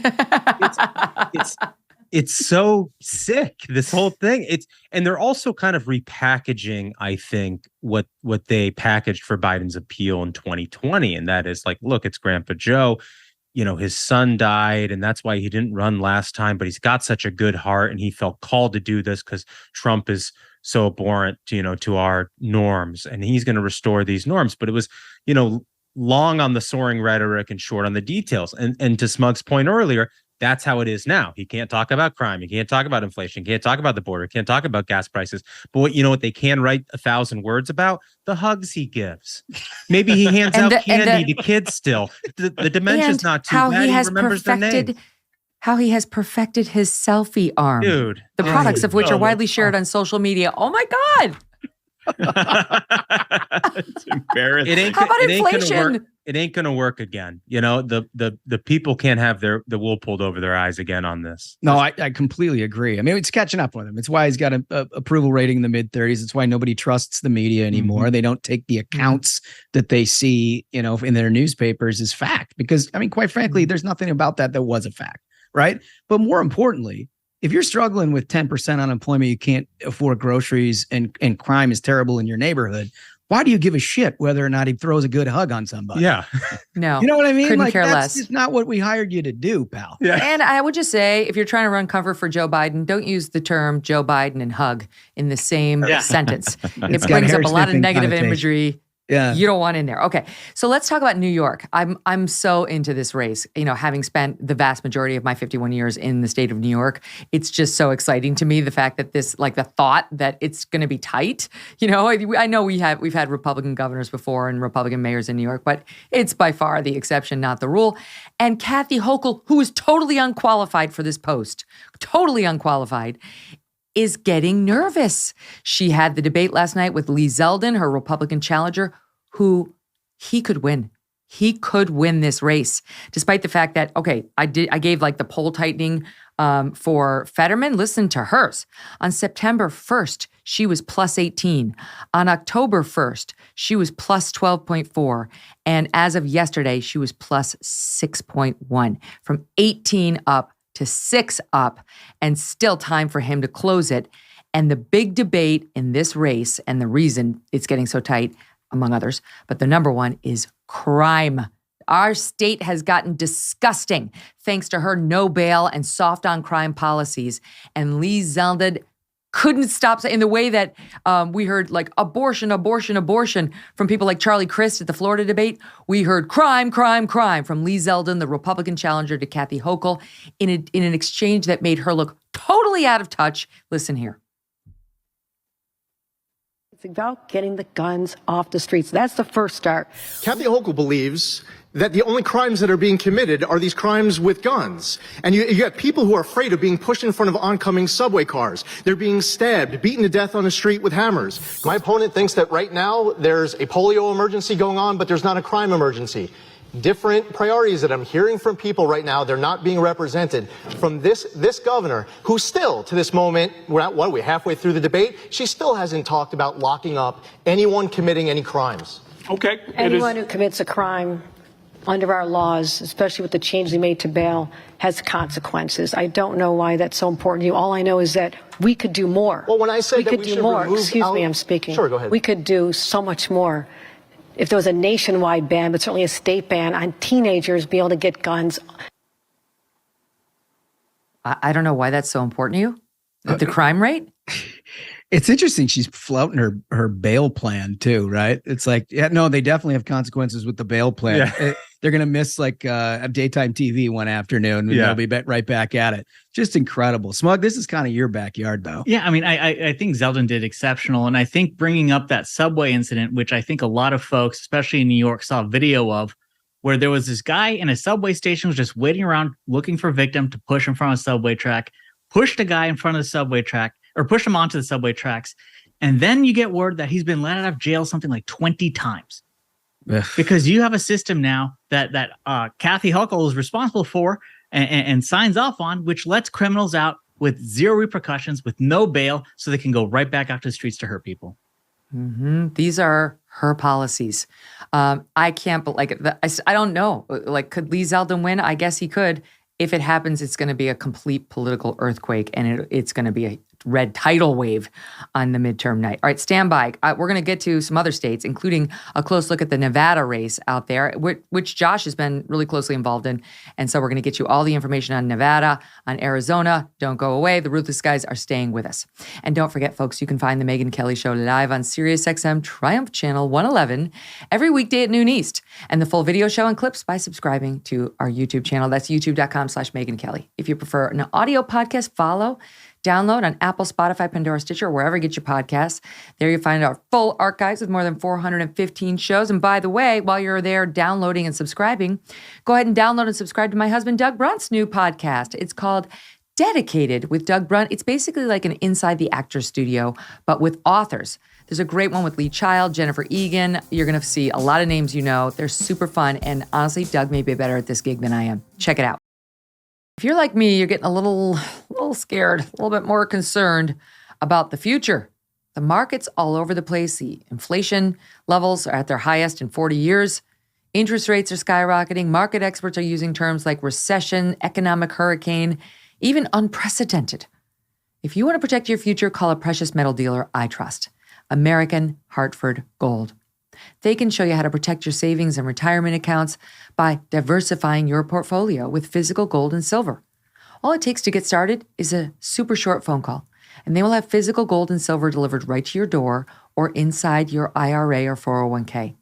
[SPEAKER 6] it's so sick, this whole thing. And they're also kind of repackaging, I think, what they packaged for Biden's appeal in 2020, and that is like, look, it's Grandpa Joe. You know, his son died, and that's why he didn't run last time, but he's got such a good heart, and he felt called to do this because Trump is so abhorrent, to our norms, and he's going to restore these norms. But it was, long on the soaring rhetoric and short on the details. And to Smug's point earlier, that's how it is now. He can't talk about crime. He can't talk about inflation. He can't talk about the border. He can't talk about gas prices. But what they can write 1,000 words about? The hugs he gives. Maybe he hands out candy to kids still. The dementia's not too bad. He remembers their names.
[SPEAKER 1] How he has perfected his selfie arm.
[SPEAKER 6] Dude.
[SPEAKER 1] The products of which are widely shared on social media. Oh my God.
[SPEAKER 5] It's embarrassing.
[SPEAKER 1] How about inflation?
[SPEAKER 6] It ain't gonna work again. The people can't have the wool pulled over their eyes again on this.
[SPEAKER 2] No, I completely agree. I mean, it's catching up with him. It's why he's got an approval rating in the mid-30s. It's why nobody trusts the media anymore. Mm-hmm. They don't take the accounts that they see, in their newspapers as fact. Because, I mean, quite frankly, there's nothing about that was a fact, right? But more importantly, if you're struggling with 10% unemployment, you can't afford groceries, and crime is terrible in your neighborhood, why do you give a shit whether or not he throws a good hug on somebody?
[SPEAKER 6] Yeah.
[SPEAKER 1] No.
[SPEAKER 2] You know what I mean?
[SPEAKER 1] Couldn't care
[SPEAKER 2] that's
[SPEAKER 1] less.
[SPEAKER 2] just not what we hired you to do, pal.
[SPEAKER 6] Yeah.
[SPEAKER 1] And I would just say, if you're trying to run cover for Joe Biden, don't use the term Joe Biden and hug in the same sentence. It brings up a lot of negative imagery.
[SPEAKER 2] Yeah.
[SPEAKER 1] You don't want in there. Okay. So let's talk about New York. I'm so into this race, having spent the vast majority of my 51 years in the state of New York. It's just so exciting to me, the fact that the thought that it's going to be tight. I know we've had Republican governors before and Republican mayors in New York, but it's by far the exception, not the rule. And Kathy Hochul, who is totally unqualified for this post, totally unqualified, is getting nervous. She had the debate last night with Lee Zeldin, her Republican challenger, who he could win. He could win this race, despite the fact that, I gave the poll tightening for Fetterman. Listen to hers. On September 1st, she was plus 18. On October 1st, she was plus 12.4. And as of yesterday, she was plus 6.1. From 18 up to 6 up, and still time for him to close it. And the big debate in this race, and the reason it's getting so tight, among others, but the number one is crime. Our state has gotten disgusting thanks to her no bail and soft on crime policies. And Lee Zeldin couldn't stop in the way that we heard abortion from people like Charlie Crist at the Florida debate. We heard crime from Lee Zeldin, the Republican challenger to Kathy Hochul, in an exchange that made her look totally out of touch. Listen here.
[SPEAKER 16] It's about getting the guns off the streets. That's the first start.
[SPEAKER 17] Kathy Hochul believes that the only crimes that are being committed are these crimes with guns. And you got people who are afraid of being pushed in front of oncoming subway cars. They're being stabbed, beaten to death on the street with hammers. My opponent thinks that right now there's a polio emergency going on, but there's not a crime emergency. Different priorities that I'm hearing from people right now. They're not being represented from this governor, who still, to this moment, we're halfway through the debate, she still hasn't talked about locking up anyone committing any crimes.
[SPEAKER 16] Okay. Anyone who commits a crime under our laws, especially with the change they made to bail, has consequences. I don't know why that's so important to you. All I know is that we could do more.
[SPEAKER 17] Well, when I say that we should remove...
[SPEAKER 16] Excuse me, I'm speaking.
[SPEAKER 17] Sure, go ahead.
[SPEAKER 16] We could do so much more if there was a nationwide ban, but certainly a state ban on teenagers being able to get guns.
[SPEAKER 1] I don't know why that's so important to you. The crime rate?
[SPEAKER 2] It's interesting. She's flouting her bail plan too, right? It's like, yeah, no, they definitely have consequences with the bail plan.
[SPEAKER 6] Yeah.
[SPEAKER 2] they're going to miss like a daytime TV one afternoon, and they'll be right back at it. Just incredible. Smug, this is kind of your backyard, though.
[SPEAKER 3] Yeah, I mean, I think Zeldin did exceptional. And I think bringing up that subway incident, which I think a lot of folks, especially in New York, saw a video of, where there was this guy in a subway station was just waiting around looking for a victim to push in front of a subway track, pushed a guy in front of the subway track, or pushed him onto the subway tracks. And then you get word that he's been let out of jail something like 20 times. Because you have a system now that Kathy Hochul is responsible for and signs off on, which lets criminals out with zero repercussions, with no bail, so they can go right back out to the streets to hurt people.
[SPEAKER 1] Mm-hmm. These are her policies. I can't, but I don't know. Like, could Lee Zeldin win? I guess he could. If it happens, it's going to be a complete political earthquake, and it's going to be a red tidal wave on the midterm night. All right, stand by. We're going to get to some other states, including a close look at the Nevada race out there, which Josh has been really closely involved in. And so we're going to get you all the information on Nevada, on Arizona. Don't go away. The Ruthless guys are staying with us. And don't forget, folks, you can find the Megyn Kelly Show live on SiriusXM Triumph Channel 111 every weekday at noon East. And the full video show and clips by subscribing to our YouTube channel. That's youtube.com/Megyn Kelly. If you prefer an audio podcast, download on Apple, Spotify, Pandora, Stitcher, wherever you get your podcasts. There you find our full archives with more than 415 shows. And by the way, while you're there downloading and subscribing, go ahead and download and subscribe to my husband Doug Brunt's new podcast. It's called Dedicated with Doug Brunt. It's basically like an Inside the Actors Studio, but with authors. There's a great one with Lee Child, Jennifer Egan. You're going to see a lot of names you know. They're super fun. And honestly, Doug may be better at this gig than I am. Check it out. If you're like me, you're getting a little scared, a little bit more concerned about the future. The market's all over the place. The inflation levels are at their highest in 40 years. Interest rates are skyrocketing. Market experts are using terms like recession, economic hurricane, even unprecedented. If you want to protect your future, call a precious metal dealer I trust, American Hartford Gold. They can show you how to protect your savings and retirement accounts by diversifying your portfolio with physical gold and silver. All it takes to get started is a super short phone call, and they will have physical gold and silver delivered right to your door or inside your IRA or 401k.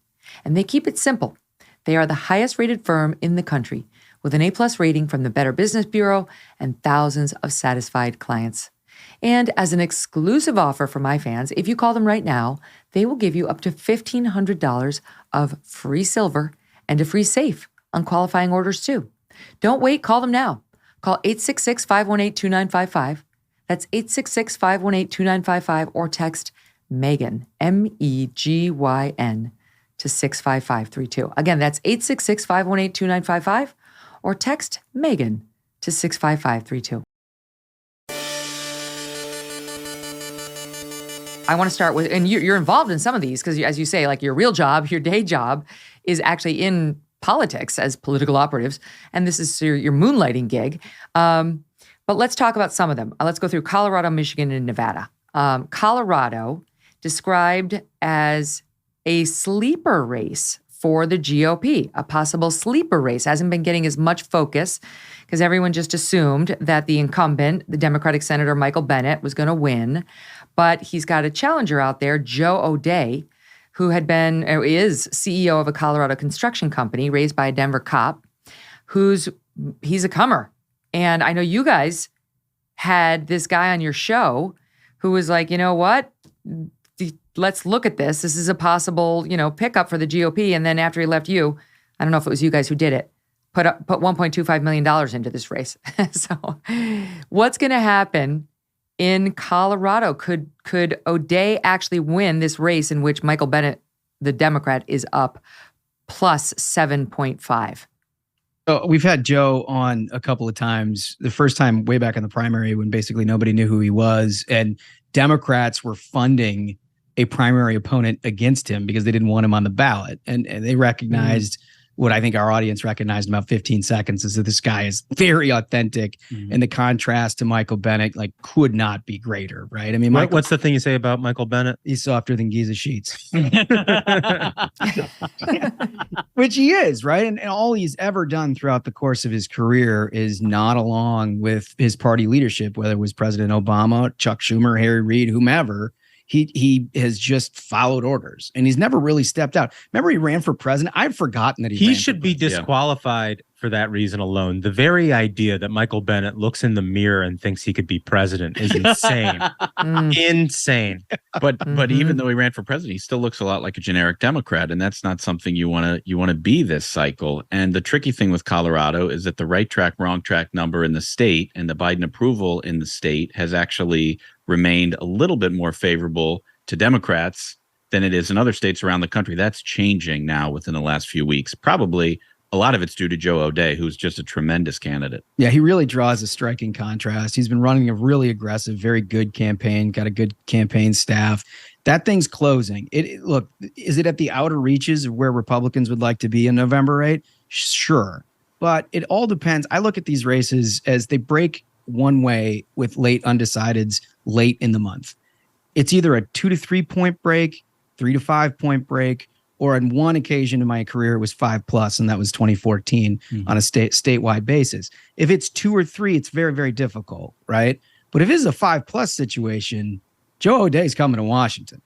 [SPEAKER 1] And they keep it simple. They are the highest rated firm in the country with an A+ rating from the Better Business Bureau and thousands of satisfied clients. And as an exclusive offer for my fans, if you call them right now, they will give you up to $1,500 of free silver and a free safe on qualifying orders too. Don't wait, call them now. Call 866-518-2955. That's 866-518-2955 or text Megyn, MEGYN, to 65532. Again, that's 866-518-2955 or text Megyn to 65532. I want to start with, and you're involved in some of these because, as you say, like your real job, your day job is actually in politics as political operatives, and this is your moonlighting gig. But let's talk about some of them. Let's go through Colorado, Michigan, and Nevada. Colorado, described as a sleeper race for the GOP, a possible sleeper race, hasn't been getting as much focus because everyone just assumed that the incumbent, the Democratic Senator Michael Bennet, was going to win. But he's got a challenger out there, Joe O'Dea, who is CEO of a Colorado construction company raised by a Denver cop, he's a comer. And I know you guys had this guy on your show who was like, you know what? Let's look at this. This is a possible, pickup for the GOP. And then after he left you, I don't know if it was you guys who did it, put $1.25 million into this race. So what's going to happen in Colorado? Could O'Dea actually win this race in which Michael Bennet, the Democrat, is up plus 7.5?
[SPEAKER 2] We've had Joe on a couple of times. The first time way back in the primary when basically nobody knew who he was, and Democrats were funding a primary opponent against him because they didn't want him on the ballot. And they recognized what I think our audience recognized in about 15 seconds is that this guy is very authentic, and the contrast to Michael Bennet could not be greater, right? I mean,
[SPEAKER 6] what's the thing you say about Michael Bennet?
[SPEAKER 2] He's softer than Giza sheets. Which he is, right? And all he's ever done throughout the course of his career is nod along with his party leadership, whether it was President Obama, Chuck Schumer, Harry Reid, whomever. He has just followed orders, and he's never really stepped out. Remember, he ran for president. I've forgotten that
[SPEAKER 6] he should be disqualified for that reason alone. The very idea that Michael Bennett looks in the mirror and thinks he could be president is insane. Insane.
[SPEAKER 5] But even though he ran for president, he still looks a lot like a generic Democrat, and that's not something you want to be this cycle. And the tricky thing with Colorado is that the right track, wrong track number in the state and the Biden approval in the state has actually remained a little bit more favorable to Democrats than it is in other states around the country. That's changing now within the last few weeks. Probably a lot of it's due to Joe O'Dea, who's just a tremendous candidate.
[SPEAKER 2] Yeah, he really draws a striking contrast. He's been running a really aggressive, very good campaign, got a good campaign staff. That thing's closing. Look, is it at the outer reaches of where Republicans would like to be in November 8? Sure. But it all depends. I look at these races as they break one way with late undecideds late in the month. It's either a 2 to 3 point break, 3 to 5 point break, or on one occasion in my career, it was 5+, and that was 2014 on a statewide basis. If it's 2 or 3, it's very, very difficult, right? But if it's a 5+ situation, Joe O'Dea's coming to Washington.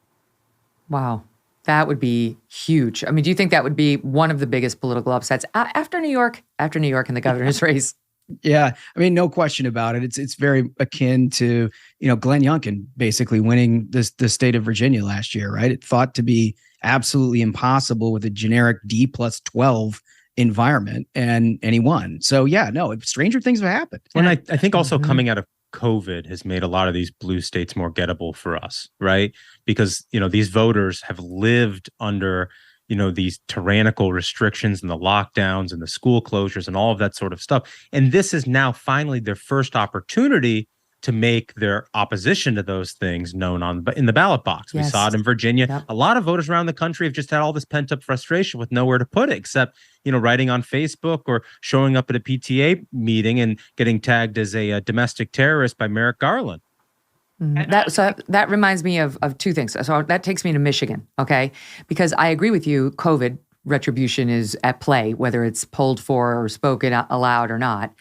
[SPEAKER 1] Wow. That would be huge. I mean, do you think that would be one of the biggest political upsets after New York in the governor's race?
[SPEAKER 2] Yeah, I mean, no question about it. It's very akin to, Glenn Youngkin basically winning the state of Virginia last year, right? It thought to be absolutely impossible with a generic D+12 environment, and he won. So yeah, no, stranger things have happened.
[SPEAKER 6] And I think also coming out of COVID has made a lot of these blue states more gettable for us, right? Because, these voters have lived under, these tyrannical restrictions and the lockdowns and the school closures and all of that sort of stuff. And this is now finally their first opportunity to make their opposition to those things known in the ballot box. Yes. We saw it in Virginia. Yep. A lot of voters around the country have just had all this pent up frustration with nowhere to put it, except, writing on Facebook or showing up at a PTA meeting and getting tagged as a domestic terrorist by Merrick Garland.
[SPEAKER 1] That reminds me of two things. So that takes me to Michigan, okay? Because I agree with you, COVID retribution is at play, whether it's polled for or spoken aloud or not.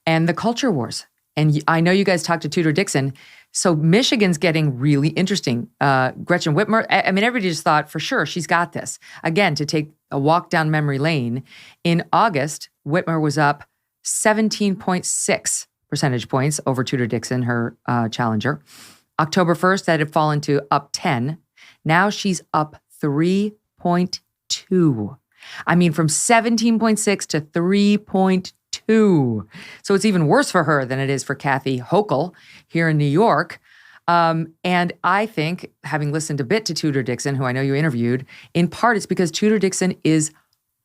[SPEAKER 1] And the culture wars. And I know you guys talked to Tudor Dixon. So Michigan's getting really interesting. Gretchen Whitmer, I mean, everybody just thought for sure she's got this. Again, to take a walk down memory lane, in August, Whitmer was up 17.6 percentage points over Tudor Dixon, her challenger. October 1st, that had fallen to up 10. Now she's up 3.2. I mean, from 17.6 to 3.2. So it's even worse for her than it is for Kathy Hochul here in New York. And I think, having listened a bit to Tudor Dixon, who I know you interviewed, in part it's because Tudor Dixon is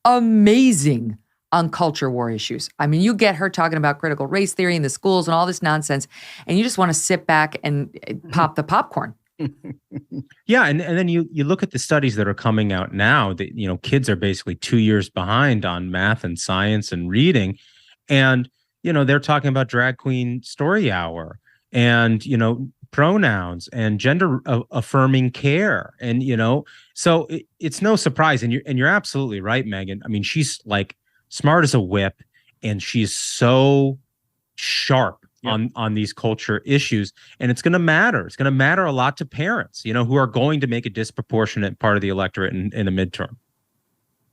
[SPEAKER 1] amazing on culture war issues. I mean, you get her talking about critical race theory in the schools and all this nonsense, and you just want to sit back and pop the popcorn.
[SPEAKER 6] Yeah, and then you look at the studies that are coming out now that, kids are basically 2 years behind on math and science and reading. And, they're talking about drag queen story hour and, pronouns and gender affirming care. And, so it's no surprise. And you're absolutely right, Megyn. I mean, she's like smart as a whip, and she's so sharp on these culture issues. And it's going to matter. It's going to matter a lot to parents, who are going to make a disproportionate part of the electorate in a midterm.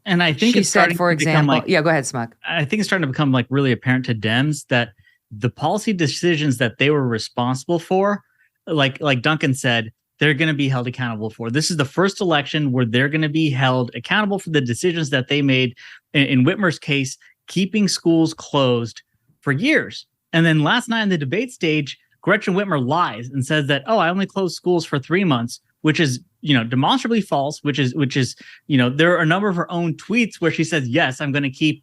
[SPEAKER 3] And I think
[SPEAKER 1] she said, for example, go ahead, Smug.
[SPEAKER 3] I think it's starting to become really apparent to Dems that the policy decisions that they were responsible for, like Duncan said, they're going to be held accountable for. This is the first election where they're going to be held accountable for the decisions that they made. In Whitmer's case, keeping schools closed for years. And then last night on the debate stage, Gretchen Whitmer lies and says that, I only closed schools for 3 months, which is, demonstrably false, which is, there are a number of her own tweets where she says, yes, I'm going to keep,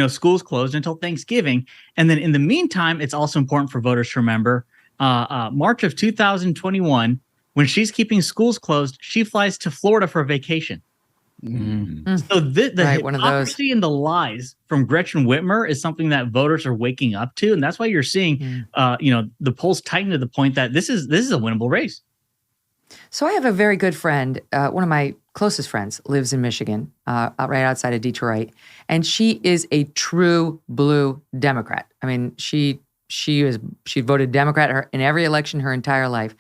[SPEAKER 3] schools closed until Thanksgiving. And then in the meantime, it's also important for voters to remember, March of 2021, when she's keeping schools closed, she flies to Florida for a vacation. So the hypocrisy and the lies from Gretchen Whitmer is something that voters are waking up to, and that's why you're seeing, the polls tighten to the point that this is a winnable race.
[SPEAKER 1] So I have a very good friend, one of my closest friends, lives in Michigan, right outside of Detroit, and she is a true blue Democrat. I mean, she voted Democrat in every election her entire life.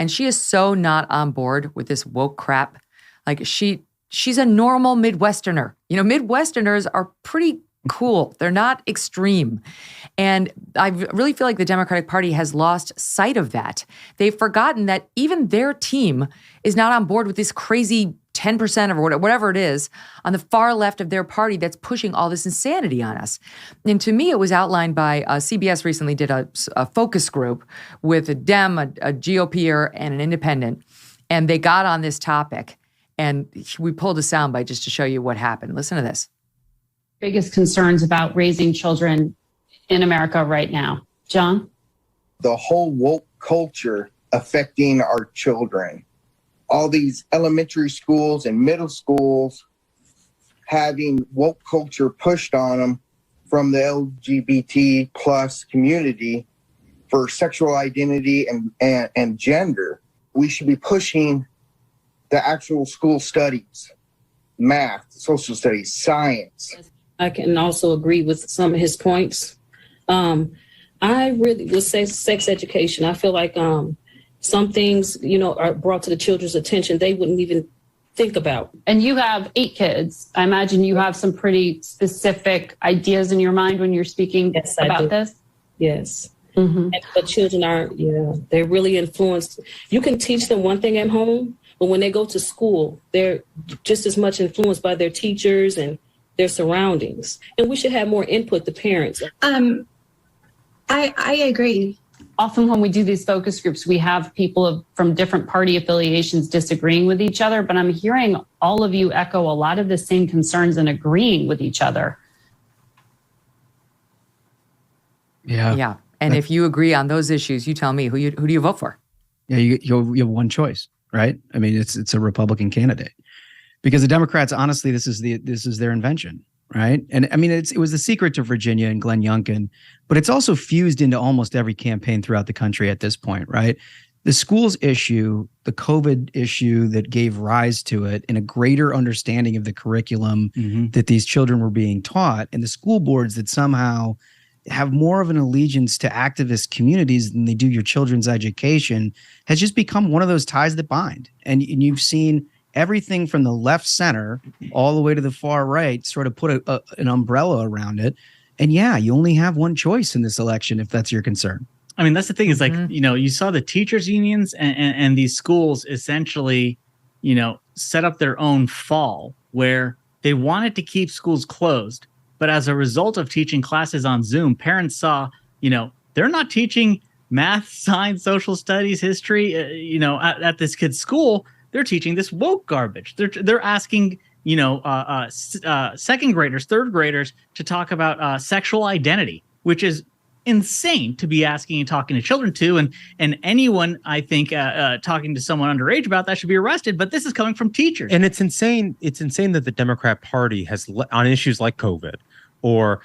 [SPEAKER 1] And she is so not on board with this woke crap. Like she's a normal Midwesterner. You know, Midwesterners are pretty cool. They're not extreme. And I really feel like the Democratic Party has lost sight of that. They've forgotten that even their team is not on board with this crazy 10% or whatever it is on the far left of their party that's pushing all this insanity on us. And to me, it was outlined by CBS recently did a focus group with a Dem, a GOPer, and an independent. And they got on this topic. And we pulled a soundbite just to show you what happened. Listen to this.
[SPEAKER 18] Biggest concerns about raising children in America right now? John?
[SPEAKER 19] The whole woke culture affecting our children. All these elementary schools and middle schools having woke culture pushed on them from the LGBT plus community for sexual identity and gender. We should be pushing the actual school studies, math, social studies, science.
[SPEAKER 20] I can also agree with some of his points. I really would say sex education. I feel like some things, are brought to the children's attention they wouldn't even think about.
[SPEAKER 18] And you have 8 kids. I imagine you have some pretty specific ideas in your mind when you're speaking about this.
[SPEAKER 20] Yes. Mm-hmm. But children they're really influenced. You can teach them one thing at home, but when they go to school, they're just as much influenced by their teachers and their surroundings. And we should have more input, the parents.
[SPEAKER 18] I agree. Often when we do these focus groups, we have people from different party affiliations disagreeing with each other, but I'm hearing all of you echo a lot of the same concerns and agreeing with each other.
[SPEAKER 2] Yeah.
[SPEAKER 1] Yeah. And if you agree on those issues, you tell me who do you vote for?
[SPEAKER 2] Yeah, you have one choice, right? I mean, it's a Republican candidate. Because the Democrats, honestly, this is their invention, right? And I mean, it was the secret to Virginia and Glenn Youngkin, but it's also fused into almost every campaign throughout the country at this point, right? The schools issue, the COVID issue that gave rise to it, and a greater understanding of the curriculum that these children were being taught, and the school boards that somehow have more of an allegiance to activist communities than they do your children's education, has just become one of those ties that bind. And you've seen everything from the left center all the way to the far right sort of put an umbrella around it. And yeah, you only have one choice in this election if that's your concern.
[SPEAKER 3] I mean, that's the thing is like, you saw the teachers unions and these schools essentially, set up their own fall where they wanted to keep schools closed. But as a result of teaching classes on Zoom, parents saw, they're not teaching math, science, social studies, history, at this kid's school. They're teaching this woke garbage. They're asking, second graders, third graders to talk about sexual identity, which is insane to be asking and talking to children to. And anyone, I think, talking to someone underage about that should be arrested. But this is coming from teachers.
[SPEAKER 6] And it's insane. It's insane that the Democrat Party has, on issues like COVID or,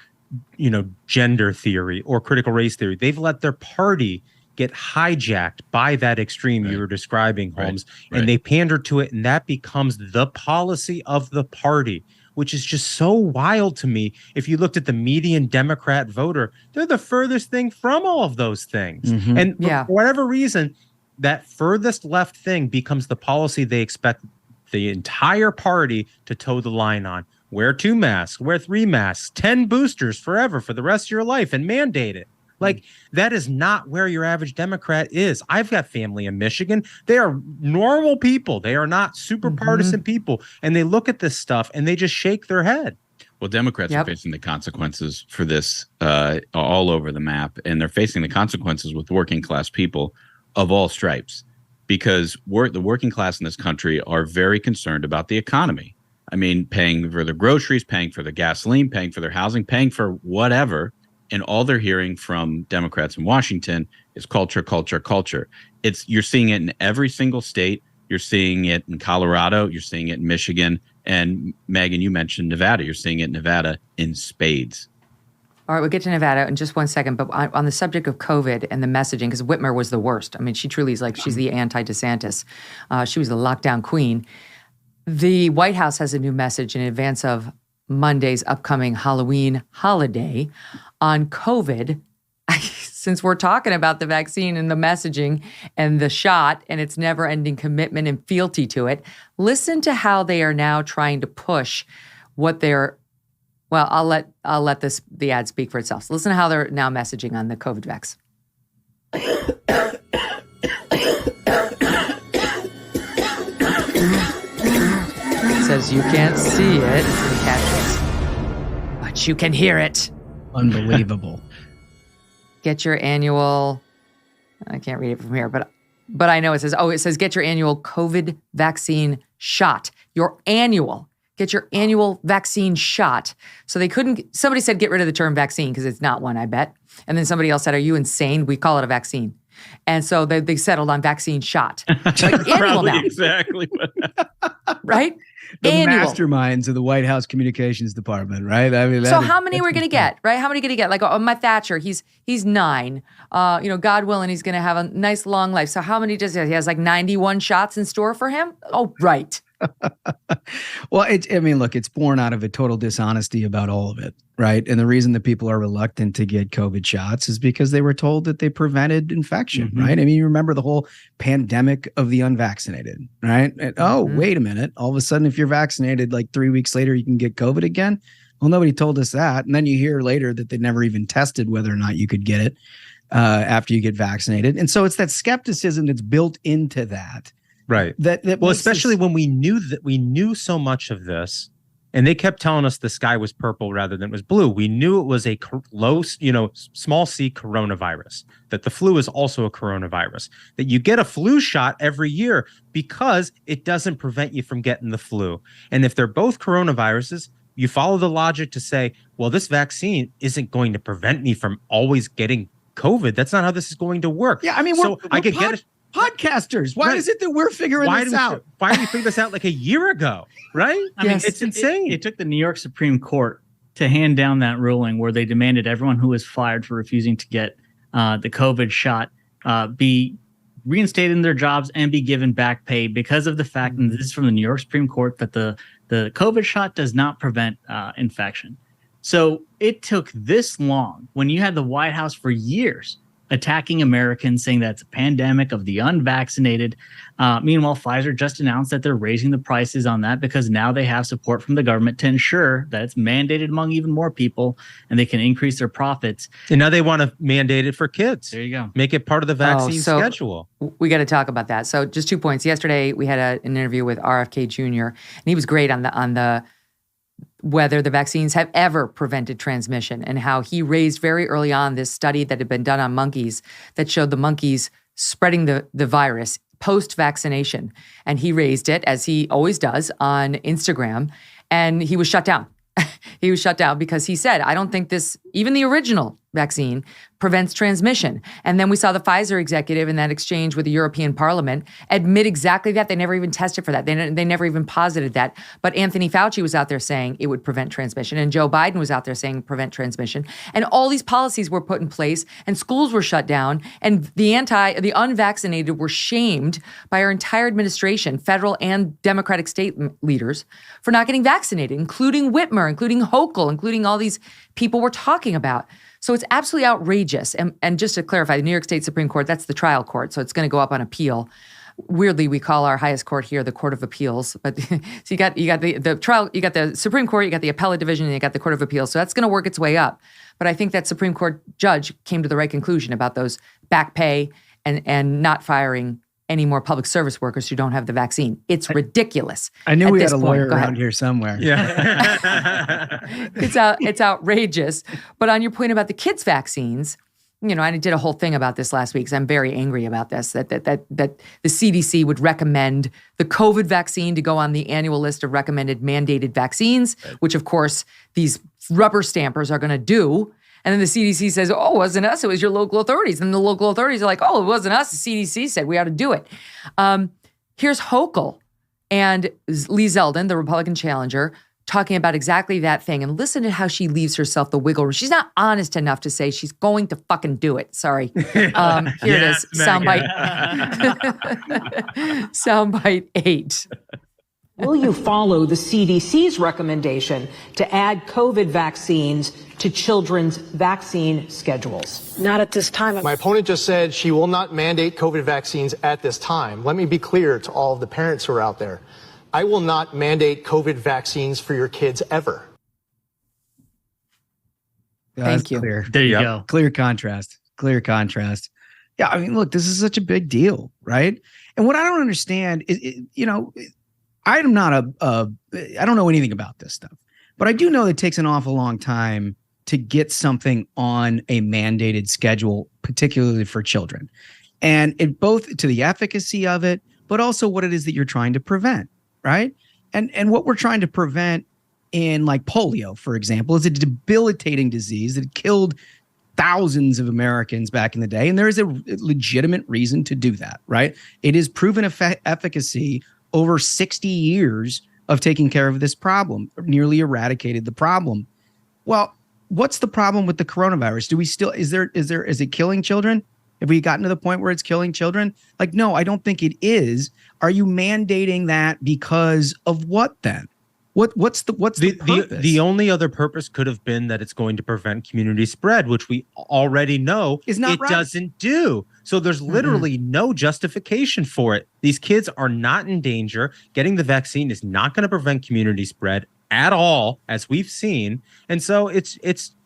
[SPEAKER 6] gender theory or critical race theory, they've let their party get hijacked by that extreme you were describing, Holmes, and they pander to it, and that becomes the policy of the party, which is just so wild to me. If you looked at the median Democrat voter, they're the furthest thing from all of those things. And for whatever reason, that furthest left thing becomes the policy they expect the entire party to toe the line on. Wear 2 masks, wear 3 masks, 10 boosters forever for the rest of your life, and mandate it. Like, that is not where your average Democrat is. I've got family in Michigan. They are normal people. They are not super partisan people. And they look at this stuff and they just shake their head.
[SPEAKER 5] Well, Democrats are facing the consequences for this all over the map. And they're facing the consequences with working class people of all stripes, because the working class in this country are very concerned about the economy. I mean, paying for their groceries, paying for their gasoline, paying for their housing, paying for whatever. And all they're hearing from Democrats in Washington is culture, culture, culture. You're seeing it in every single state. You're seeing it in Colorado. You're seeing it in Michigan. And Megyn, you mentioned Nevada. You're seeing it in Nevada in spades.
[SPEAKER 1] All right, we'll get to Nevada in just one second. But on the subject of COVID and the messaging, because Whitmer was the worst. I mean, she truly is like, she's the anti-DeSantis. She was the lockdown queen. The White House has a new message in advance of Monday's upcoming Halloween holiday on COVID. since we're talking about the vaccine and the messaging and the shot and its never-ending commitment and fealty to it, listen to how they are now trying to push what they're. Well, I'll let the ad speak for itself. So listen to how they're now messaging on the COVID vax. It says you can't see it in the captions, but you can hear it.
[SPEAKER 2] Unbelievable.
[SPEAKER 1] Get your annual. I can't read it from here, but I know it says get your annual COVID vaccine shot. Get your annual vaccine shot. So somebody said get rid of the term vaccine because it's not one, I bet. And then somebody else said, are you insane? We call it a vaccine. And so they settled on vaccine shot. Like annual now.
[SPEAKER 5] Exactly.
[SPEAKER 1] Right?
[SPEAKER 2] The
[SPEAKER 1] annual.
[SPEAKER 2] Masterminds of the White House Communications Department, right? I mean,
[SPEAKER 1] so how many we're going to get, right? How many going to get? Like my Thatcher, he's 9. God willing, he's going to have a nice long life. So how many does he have? He has like 91 shots in store for him? Oh, right.
[SPEAKER 2] Well, look, it's born out of a total dishonesty about all of it, right? And the reason that people are reluctant to get COVID shots is because they were told that they prevented infection, right? I mean, you remember the whole pandemic of the unvaccinated, right? And, wait a minute. All of a sudden, if you're vaccinated, like 3 weeks later, you can get COVID again? Well, nobody told us that. And then you hear later that they never even tested whether or not you could get it after you get vaccinated. And so it's that skepticism that's built into that.
[SPEAKER 6] Right. That well, especially when we knew so much of this, and they kept telling us the sky was purple rather than it was blue. We knew it was a small c coronavirus, that the flu is also a coronavirus, that you get a flu shot every year because it doesn't prevent you from getting the flu. And if they're both coronaviruses, you follow the logic to say, well, this vaccine isn't going to prevent me from always getting COVID. That's not how this is going to work.
[SPEAKER 2] Yeah, I mean, I could get it. Podcasters. Why is it that we're figuring this out?
[SPEAKER 6] Why did we figure this out like a year ago? Right? I mean, it's insane.
[SPEAKER 3] It took the New York Supreme Court to hand down that ruling where they demanded everyone who was fired for refusing to get the COVID shot be reinstated in their jobs and be given back pay because of the fact, and this is from the New York Supreme Court, that the COVID shot does not prevent infection. So it took this long when you had the White House for years attacking Americans, saying that it's a pandemic of the unvaccinated. Meanwhile, Pfizer just announced that they're raising the prices on that because now they have support from the government to ensure that it's mandated among even more people and they can increase their profits.
[SPEAKER 6] And now they want to mandate it for kids.
[SPEAKER 3] There you go.
[SPEAKER 6] Make it part of the vaccine schedule.
[SPEAKER 1] We got to talk about that. So just 2 points. Yesterday, we had an interview with RFK Jr., and he was great on the whether the vaccines have ever prevented transmission and how he raised very early on this study that had been done on monkeys that showed the monkeys spreading the virus post-vaccination. And he raised it, as he always does, on Instagram, and he was shut down. He was shut down because he said, I don't think even the original vaccine prevents transmission. And then we saw the Pfizer executive in that exchange with the European Parliament admit exactly that. They never even tested for that. They never even posited that. But Anthony Fauci was out there saying it would prevent transmission. And Joe Biden was out there saying prevent transmission. And all these policies were put in place and schools were shut down. And the unvaccinated were shamed by our entire administration, federal and Democratic state leaders, for not getting vaccinated, including Whitmer, including Hochul, including all these people we're talking about. So it's absolutely outrageous. And just to clarify, the New York State Supreme Court, that's the trial court. So it's going to go up on appeal. Weirdly, we call our highest court here the Court of Appeals. But so you got the trial, you got the Supreme Court, you got the appellate division, and you got the Court of Appeals. So that's going to work its way up. But I think that Supreme Court judge came to the right conclusion about those back pay and not firing any more public service workers who don't have the vaccine. It's ridiculous.
[SPEAKER 2] I knew we had a lawyer around here somewhere.
[SPEAKER 6] Yeah.
[SPEAKER 1] It's outrageous. But on your point about the kids' vaccines, I did a whole thing about this last week because I'm very angry about this, that the CDC would recommend the COVID vaccine to go on the annual list of recommended mandated vaccines, which of course these rubber stampers are going to do. And then the CDC says, oh, it wasn't us, it was your local authorities. And the local authorities are like, oh, it wasn't us, the CDC said we ought to do it. Here's Hochul and Lee Zeldin, the Republican challenger, talking about exactly that thing. And listen to how she leaves herself the wiggle room. She's not honest enough to say she's going to fucking do it. Sorry. Here it is, soundbite. Soundbite 8.
[SPEAKER 21] Will you follow the CDC's recommendation to add COVID vaccines to children's vaccine schedules?
[SPEAKER 16] Not at this time.
[SPEAKER 17] My opponent just said she will not mandate COVID vaccines at this time. Let me be clear to all of the parents who are out there. I will not mandate COVID vaccines for your kids ever.
[SPEAKER 1] Thank you.
[SPEAKER 2] Clear.
[SPEAKER 3] There you go.
[SPEAKER 2] Clear contrast. Clear contrast. Yeah, I mean, look, this is such a big deal, right? And what I don't understand is, I'm not I don't know anything about this stuff, but I do know that it takes an awful long time to get something on a mandated schedule, particularly for children. And it both to the efficacy of it, but also what it is that you're trying to prevent, right? And what we're trying to prevent in like polio, for example, is a debilitating disease that killed thousands of Americans back in the day. And there is a legitimate reason to do that, right? It is proven efficacy over 60 years of taking care of this problem, nearly eradicated the problem. Well, what's the problem with the coronavirus? Do we still, is it killing children? Have we gotten to the point where it's killing children? Like, no, I don't think it is. Are you mandating that because of what then? What's the purpose?
[SPEAKER 6] The only other purpose could have been that it's going to prevent community spread, which we already know
[SPEAKER 2] is not
[SPEAKER 6] it
[SPEAKER 2] right.
[SPEAKER 6] Doesn't do. So there's literally no justification for it. These kids are not in danger. Getting the vaccine is not going to prevent community spread at all, as we've seen. And so it's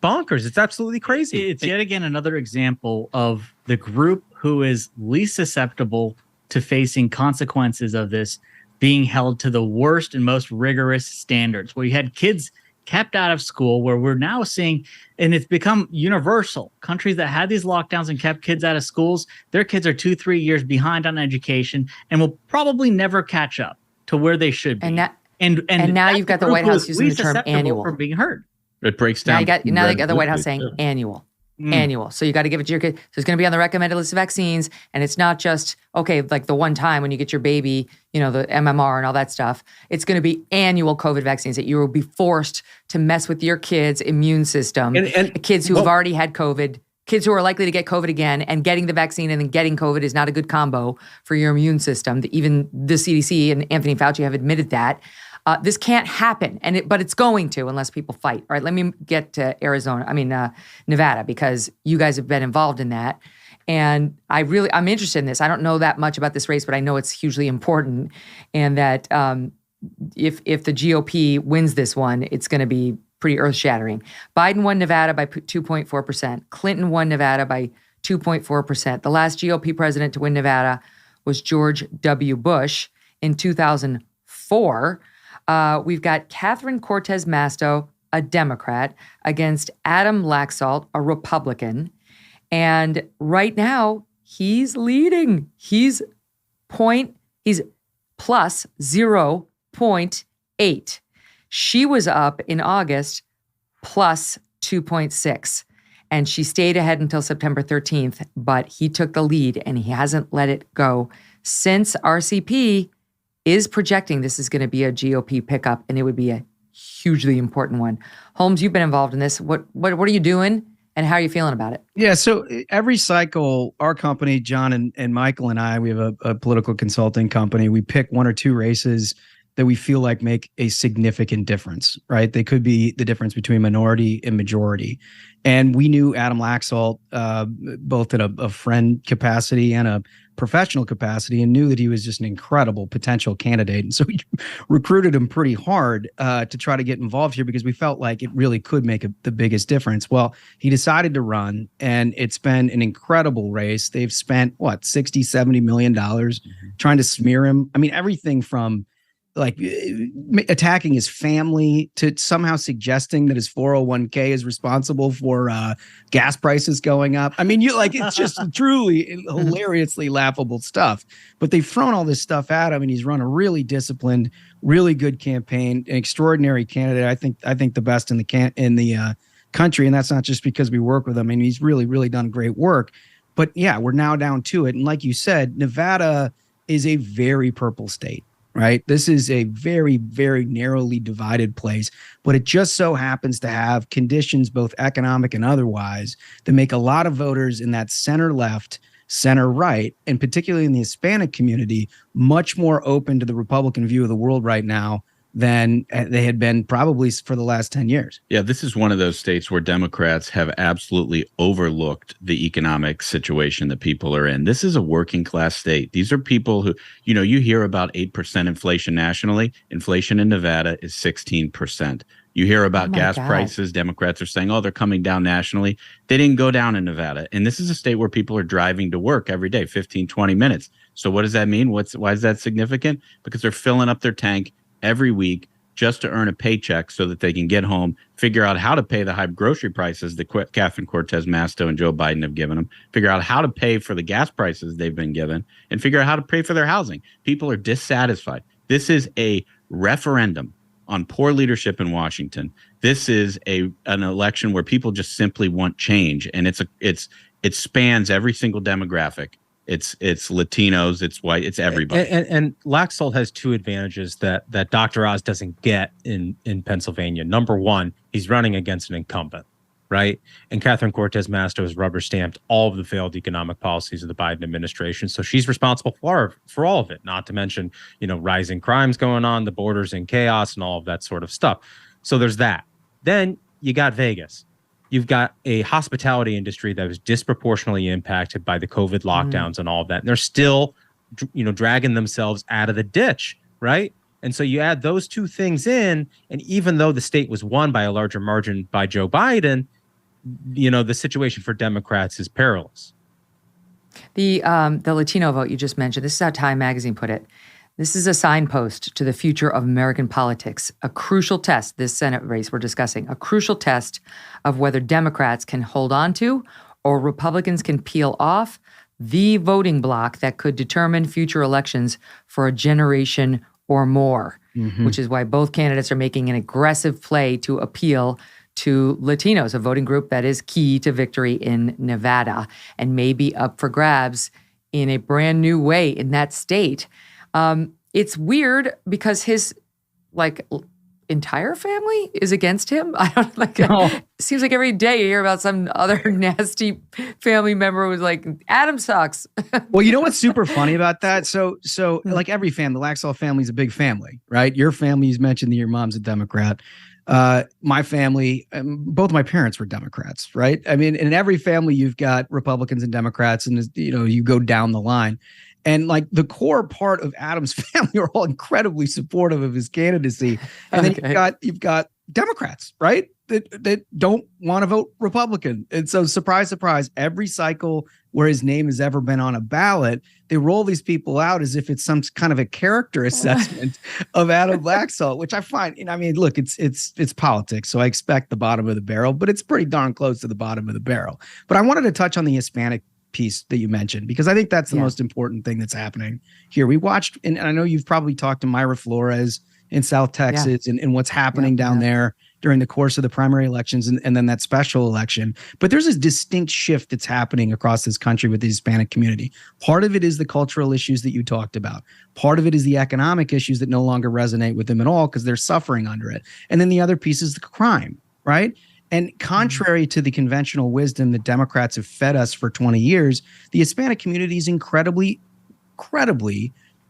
[SPEAKER 6] bonkers. It's absolutely crazy.
[SPEAKER 3] It's yet again another example of the group who is least susceptible to facing consequences of this being held to the worst and most rigorous standards, where you had kids kept out of school, where we're now seeing, and it's become universal, countries that had these lockdowns and kept kids out of schools, their kids are 2-3 years behind on education and will probably never catch up to where they should be. And
[SPEAKER 1] now you've got the White House using the term annual.
[SPEAKER 3] From being heard.
[SPEAKER 5] It breaks down.
[SPEAKER 1] Now they got the White House saying annual. Annual. So you got to give it to your kid. So it's going to be on the recommended list of vaccines. And it's not just, okay, like the one time when you get your baby, the MMR and all that stuff. It's going to be annual COVID vaccines that you will be forced to mess with your kid's immune system. And kids who have already had COVID, kids who are likely to get COVID again, and getting the vaccine and then getting COVID is not a good combo for your immune system. Even the CDC and Anthony Fauci have admitted that. This can't happen, but it's going to unless people fight. All right, let me get to Nevada, because you guys have been involved in that. And I'm interested in this. I don't know that much about this race, but I know it's hugely important. And that if the GOP wins this one, it's going to be pretty earth-shattering. Biden won Nevada by 2.4%. Clinton won Nevada by 2.4%. The last GOP president to win Nevada was George W. Bush in 2004. We've got Catherine Cortez Masto, a Democrat, against Adam Laxalt, a Republican. And right now, he's leading. He's plus 0.8. She was up in August plus 2.6. And she stayed ahead until September 13th, but he took the lead and he hasn't let it go since RCP is projecting this is going to be a GOP pickup, and it would be a hugely important one. Holmes, you've been involved in this. What are you doing, and how are you feeling about it?
[SPEAKER 2] Yeah, so every cycle, our company, John and Michael and I, we have a political consulting company. We pick one or two races that we feel like make a significant difference, right? They could be the difference between minority and majority. And we knew Adam Laxalt both at a friend capacity and a professional capacity, and knew that he was just an incredible potential candidate. And so we recruited him pretty hard to try to get involved here, because we felt like it really could make the biggest difference. Well, he decided to run, and it's been an incredible race. They've spent, $60-70 million trying to smear him. I mean, everything from like attacking his family to somehow suggesting that his 401k is responsible for gas prices going up. I mean, it's just truly hilariously laughable stuff. But they've thrown all this stuff at him, and he's run a really disciplined, really good campaign, an extraordinary candidate. I think the best in the country, and that's not just because we work with him. I mean, he's really, really done great work. But yeah, we're now down to it. And like you said, Nevada is a very purple state. Right. This is a very, very narrowly divided place, but it just so happens to have conditions, both economic and otherwise, that make a lot of voters in that center left center-right, and particularly in the Hispanic community, much more open to the Republican view of the world right now than they had been probably for the last 10 years.
[SPEAKER 5] Yeah, this is one of those states where Democrats have absolutely overlooked the economic situation that people are in. This is a working class state. These are people who, you hear about 8% inflation nationally. Inflation in Nevada is 16%. You hear about gas prices. Democrats are saying, they're coming down nationally. They didn't go down in Nevada. And this is a state where people are driving to work every day, 15, 20 minutes. So what does that mean? Why is that significant? Because they're filling up their tank every week just to earn a paycheck so that they can get home, figure out how to pay the high grocery prices that Catherine Cortez Masto and Joe Biden have given them, figure out how to pay for the gas prices they've been given, and figure out how to pay for their housing. People are dissatisfied. This is a referendum on poor leadership in Washington. This is an election where people just simply want change, and it spans every single demographic. It's Latinos, it's white, it's everybody.
[SPEAKER 6] And Laxalt has two advantages that Dr. Oz doesn't get in Pennsylvania. Number one, he's running against an incumbent, right? And Catherine Cortez Masto has rubber stamped all of the failed economic policies of the Biden administration. So she's responsible for all of it, not to mention, rising crimes going on, the borders in chaos and all of that sort of stuff. So there's that. Then you got Vegas. You've got a hospitality industry that was disproportionately impacted by the COVID lockdowns and all of that. And they're still, dragging themselves out of the ditch, right? And so you add those two things in, and even though the state was won by a larger margin by Joe Biden, the situation for Democrats is perilous.
[SPEAKER 1] The Latino vote you just mentioned, this is how Time Magazine put it. This is a signpost to the future of American politics, a crucial test, this Senate race we're discussing, a crucial test of whether Democrats can hold on to or Republicans can peel off the voting bloc that could determine future elections for a generation or more, which is why both candidates are making an aggressive play to appeal to Latinos, a voting group that is key to victory in Nevada and may be up for grabs in a brand new way in that state. It's weird because his entire family is against him. I don't it seems like every day you hear about some other nasty family member who's like, Adam sucks.
[SPEAKER 2] Well, you know what's super funny about that? So like every family, the Laxalt family is a big family, right? Your family, you mentioned that your mom's a Democrat. My family, both my parents were Democrats, right? I mean, in every family, you've got Republicans and Democrats, and you go down the line. And like the core part of Adam's family are all incredibly supportive of his candidacy. And then you've got Democrats, right? That don't want to vote Republican. And so surprise, surprise, every cycle where his name has ever been on a ballot, they roll these people out as if it's some kind of a character assessment of Adam Laxalt, which I find, look, it's politics. So I expect the bottom of the barrel, but it's pretty darn close to the bottom of the barrel. But I wanted to touch on the Hispanic piece that you mentioned, because I think that's the most important thing that's happening here. We watched, and I know you've probably talked to Myra Flores in South Texas and what's happening down there during the course of the primary elections and then that special election. But there's this distinct shift that's happening across this country with the Hispanic community. Part of it is the cultural issues that you talked about. Part of it is the economic issues that no longer resonate with them at all because they're suffering under it. And then the other piece is the crime, right? And contrary to the conventional wisdom that Democrats have fed us for 20 years, the Hispanic community is incredibly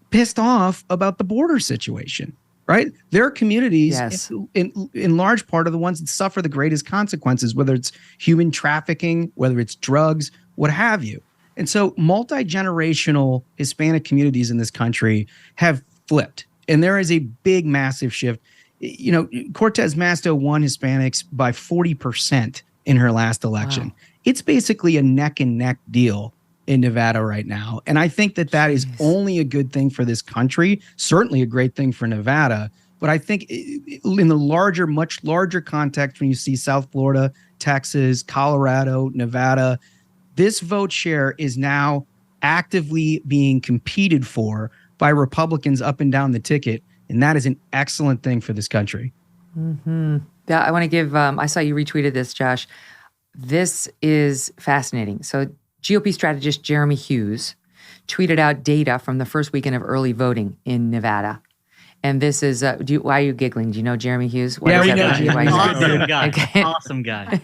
[SPEAKER 2] pissed off about the border situation, right? Their communities, in large part, are the ones that suffer the greatest consequences, whether it's human trafficking, whether it's drugs, what have you. And so multi-generational Hispanic communities in this country have flipped. And there is a big, massive shift. Cortez Masto won Hispanics by 40% in her last election. Wow. It's basically a neck and neck deal in Nevada right now. And I think that is only a good thing for this country, certainly a great thing for Nevada. But I think in the much larger context, when you see South Florida, Texas, Colorado, Nevada, this vote share is now actively being competed for by Republicans up and down the ticket. And that is an excellent thing for this country.
[SPEAKER 1] Mm-hmm. Yeah, I want to give, I saw you retweeted this, Josh. This is fascinating. So GOP strategist Jeremy Hughes tweeted out data from the first weekend of early voting in Nevada. And this is, why are you giggling? Do you know Jeremy Hughes? What
[SPEAKER 3] Yeah,
[SPEAKER 1] is
[SPEAKER 3] we
[SPEAKER 1] that
[SPEAKER 3] know.
[SPEAKER 1] about?
[SPEAKER 3] Awesome guy.
[SPEAKER 1] Okay.
[SPEAKER 3] Awesome guy.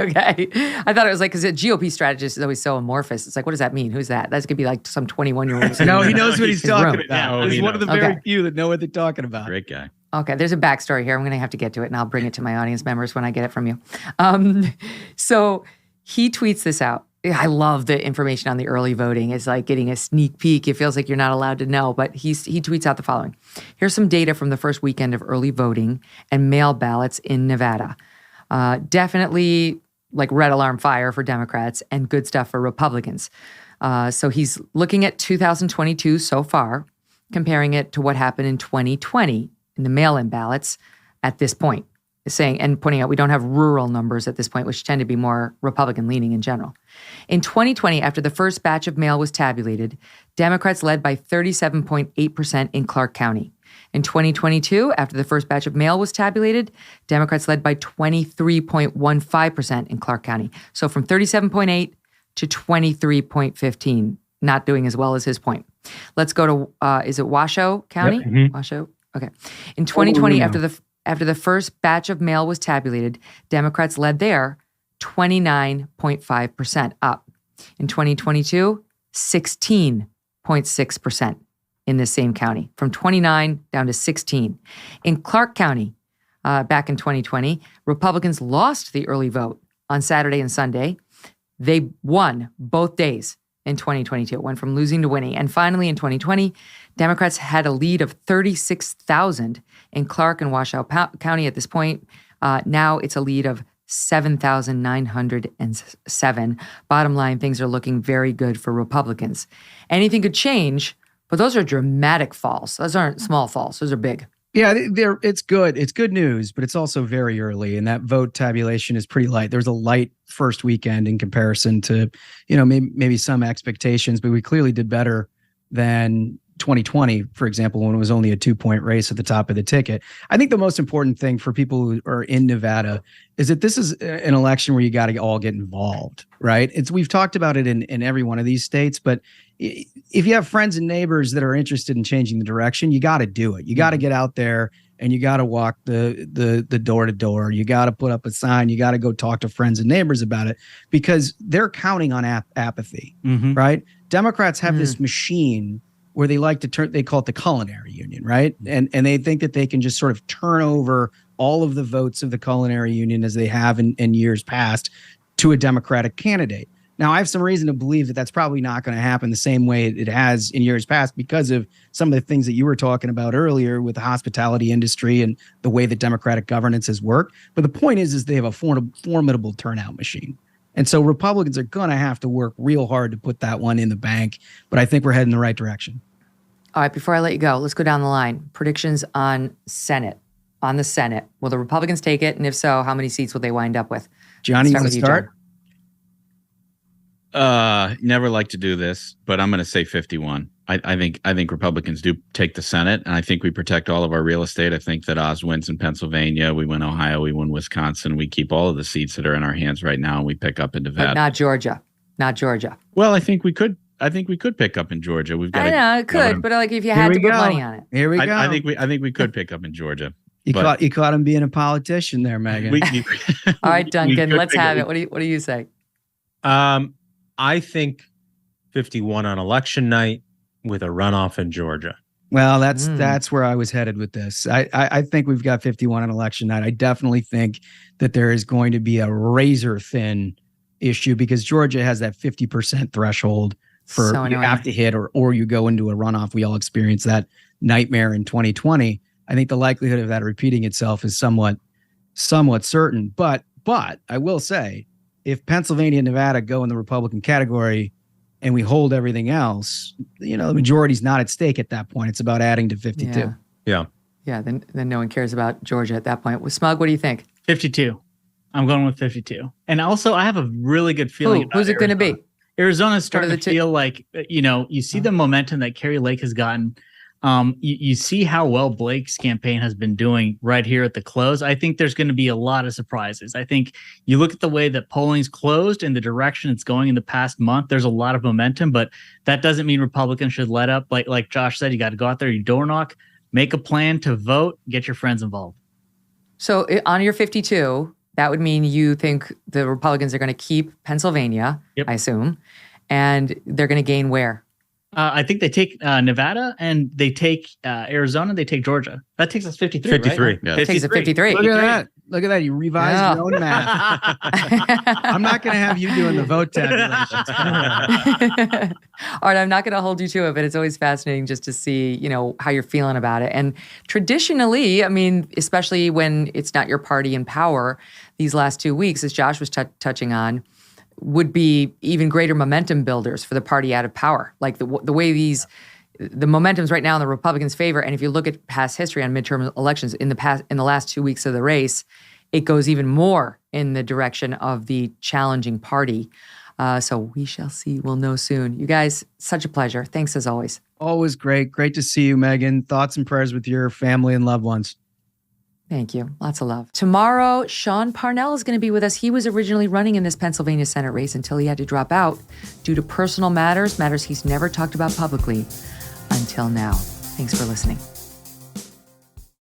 [SPEAKER 1] Okay. I thought it was like, because a GOP strategist is always so amorphous. It's like, what does that mean? Who's that? That's going to be like some 21-year-old.
[SPEAKER 2] No, he knows what he's talking about.
[SPEAKER 5] Yeah,
[SPEAKER 2] He's one of the very
[SPEAKER 1] Okay.
[SPEAKER 2] few that know what they're talking about.
[SPEAKER 5] Great guy.
[SPEAKER 1] Okay, there's a backstory here. I'm going to have to get to it, and I'll bring it to my audience members when I get it from you. So he tweets this out. I love the information on the early voting. It's like getting a sneak peek. It feels like you're not allowed to know, but he tweets out the following. Here's some data from the first weekend of early voting and mail ballots in Nevada. Definitely like red alarm fire for Democrats and good stuff for Republicans. So he's looking at 2022 so far, comparing it to what happened in 2020 in the mail-in ballots at this point, saying and pointing out we don't have rural numbers at this point, which tend to be more Republican-leaning in general. In 2020, after the first batch of mail was tabulated, Democrats led by 37.8% in Clark County. In 2022, after the first batch of mail was tabulated, Democrats led by 23.15% in Clark County. So from 37.8 to 23.15, not doing as well as his point. Let's go to, is it Washoe County?
[SPEAKER 6] Yep. Mm-hmm.
[SPEAKER 1] Washoe? Okay. In 2020, after the first batch of mail was tabulated, Democrats led there 29.5% up. In 2022, 16.6% in the same county, from 29 down to 16. In Clark County, back in 2020, Republicans lost the early vote on Saturday and Sunday. They won both days in 2022. It went from losing to winning. And finally, in 2020, Democrats had a lead of 36,000 in Clark and Washoe County at this point. Now it's a lead of 7,907. Bottom line, things are looking very good for Republicans. Anything could change, but those are dramatic falls. Those aren't small falls. Those are big.
[SPEAKER 2] Yeah, it's good. It's good news, but it's also very early, and that vote tabulation is pretty light. There's a light first weekend in comparison to, maybe some expectations, but we clearly did better than 2020, for example, when it was only a 2-point race at the top of the ticket. I think the most important thing for people who are in Nevada is that this is an election where you got to all get involved, right? We've talked about it in every one of these states, but if you have friends and neighbors that are interested in changing the direction, you got to do it. You got to get out there and you got to walk the door to door. You got to put up a sign. You got to go talk to friends and neighbors about it, because they're counting on apathy, right? Democrats have this machine where they like to they call it the culinary union, right? And they think that they can just sort of turn over all of the votes of the culinary union, as they have in years past, to a Democratic candidate. Now, I have some reason to believe that that's probably not going to happen the same way it has in years past, because of some of the things that you were talking about earlier with the hospitality industry and the way that Democratic governance has worked. But the point is they have a formidable turnout machine. And so Republicans are going to have to work real hard to put that one in the bank. But I think we're heading in the right direction.
[SPEAKER 1] All right, before I let you go, let's go down the line. Predictions on Senate. On the Senate. Will the Republicans take it? And if so, how many seats will they wind up with?
[SPEAKER 2] Johnny, you want to start?
[SPEAKER 5] Never like to do this, but I'm going to say 51. I think Republicans do take the Senate, and I think we protect all of our real estate. I think that Oz wins in Pennsylvania. We win Ohio. We win Wisconsin. We keep all of the seats that are in our hands right now, and we pick up in Nevada.
[SPEAKER 1] But not Georgia. Not Georgia.
[SPEAKER 5] Well, I think we could pick up in Georgia. We've got.
[SPEAKER 1] I know it could, but like if you had to put money on it.
[SPEAKER 2] Here we go.
[SPEAKER 5] I think we could pick up in Georgia.
[SPEAKER 2] You caught him being a politician there, Megyn.
[SPEAKER 1] All right, Duncan, let's have it. What do you say?
[SPEAKER 6] I think 51 on election night with a runoff in Georgia.
[SPEAKER 2] Well, that's where I was headed with this. I think we've got 51 on election night. I definitely think that there is going to be a razor thin issue, because Georgia has that 50% threshold for you have to hit or you go into a runoff. We all experienced that nightmare in 2020. I think the likelihood of that repeating itself is somewhat certain. But I will say, if Pennsylvania and Nevada go in the Republican category and we hold everything else, the majority's not at stake at that point. It's about adding to 52.
[SPEAKER 6] Yeah.
[SPEAKER 1] Then no one cares about Georgia at that point. With Smug, what do you think?
[SPEAKER 3] 52. I'm going with 52. And also, I have a really good feeling.
[SPEAKER 1] Who's it going to be?
[SPEAKER 3] Arizona's starting to feel like, you see the momentum that Kerry Lake has gotten. You see how well Blake's campaign has been doing right here at the close. I think there's going to be a lot of surprises. I think you look at the way that polling's closed and the direction it's going in the past month, there's a lot of momentum, but that doesn't mean Republicans should let up. Like Josh said, you got to go out there, you door knock. make a plan to vote, get your friends involved.
[SPEAKER 1] So on your 52, that would mean you think the Republicans are going to keep Pennsylvania, I assume, and they're going to gain where?
[SPEAKER 3] I think they take Nevada and they take Arizona and they take Georgia. That takes us 53,
[SPEAKER 6] 53.
[SPEAKER 3] right?
[SPEAKER 6] Yeah.
[SPEAKER 1] It takes us 53.
[SPEAKER 2] Look at that. Look at that. You revised your own math. I'm not going to have you doing the vote tabulations.
[SPEAKER 1] All right, I'm not going to hold you to it, but it's always fascinating just to see, how you're feeling about it. And traditionally, I mean, especially when it's not your party in power, these last 2 weeks, as Josh was touching on, would be even greater momentum builders for the party out of power. Like the way the momentum's right now in the Republicans' favor. And if you look at past history on midterm elections in the last 2 weeks of the race, it goes even more in the direction of the challenging party. So we shall see. We'll know soon. You guys, such a pleasure. Thanks as always.
[SPEAKER 2] Always great. Great to see you, Megyn. Thoughts and prayers with your family and loved ones.
[SPEAKER 1] Thank you. Lots of love. Tomorrow, Sean Parnell is going to be with us. He was originally running in this Pennsylvania Senate race until he had to drop out due to personal matters he's never talked about publicly until now. Thanks for listening.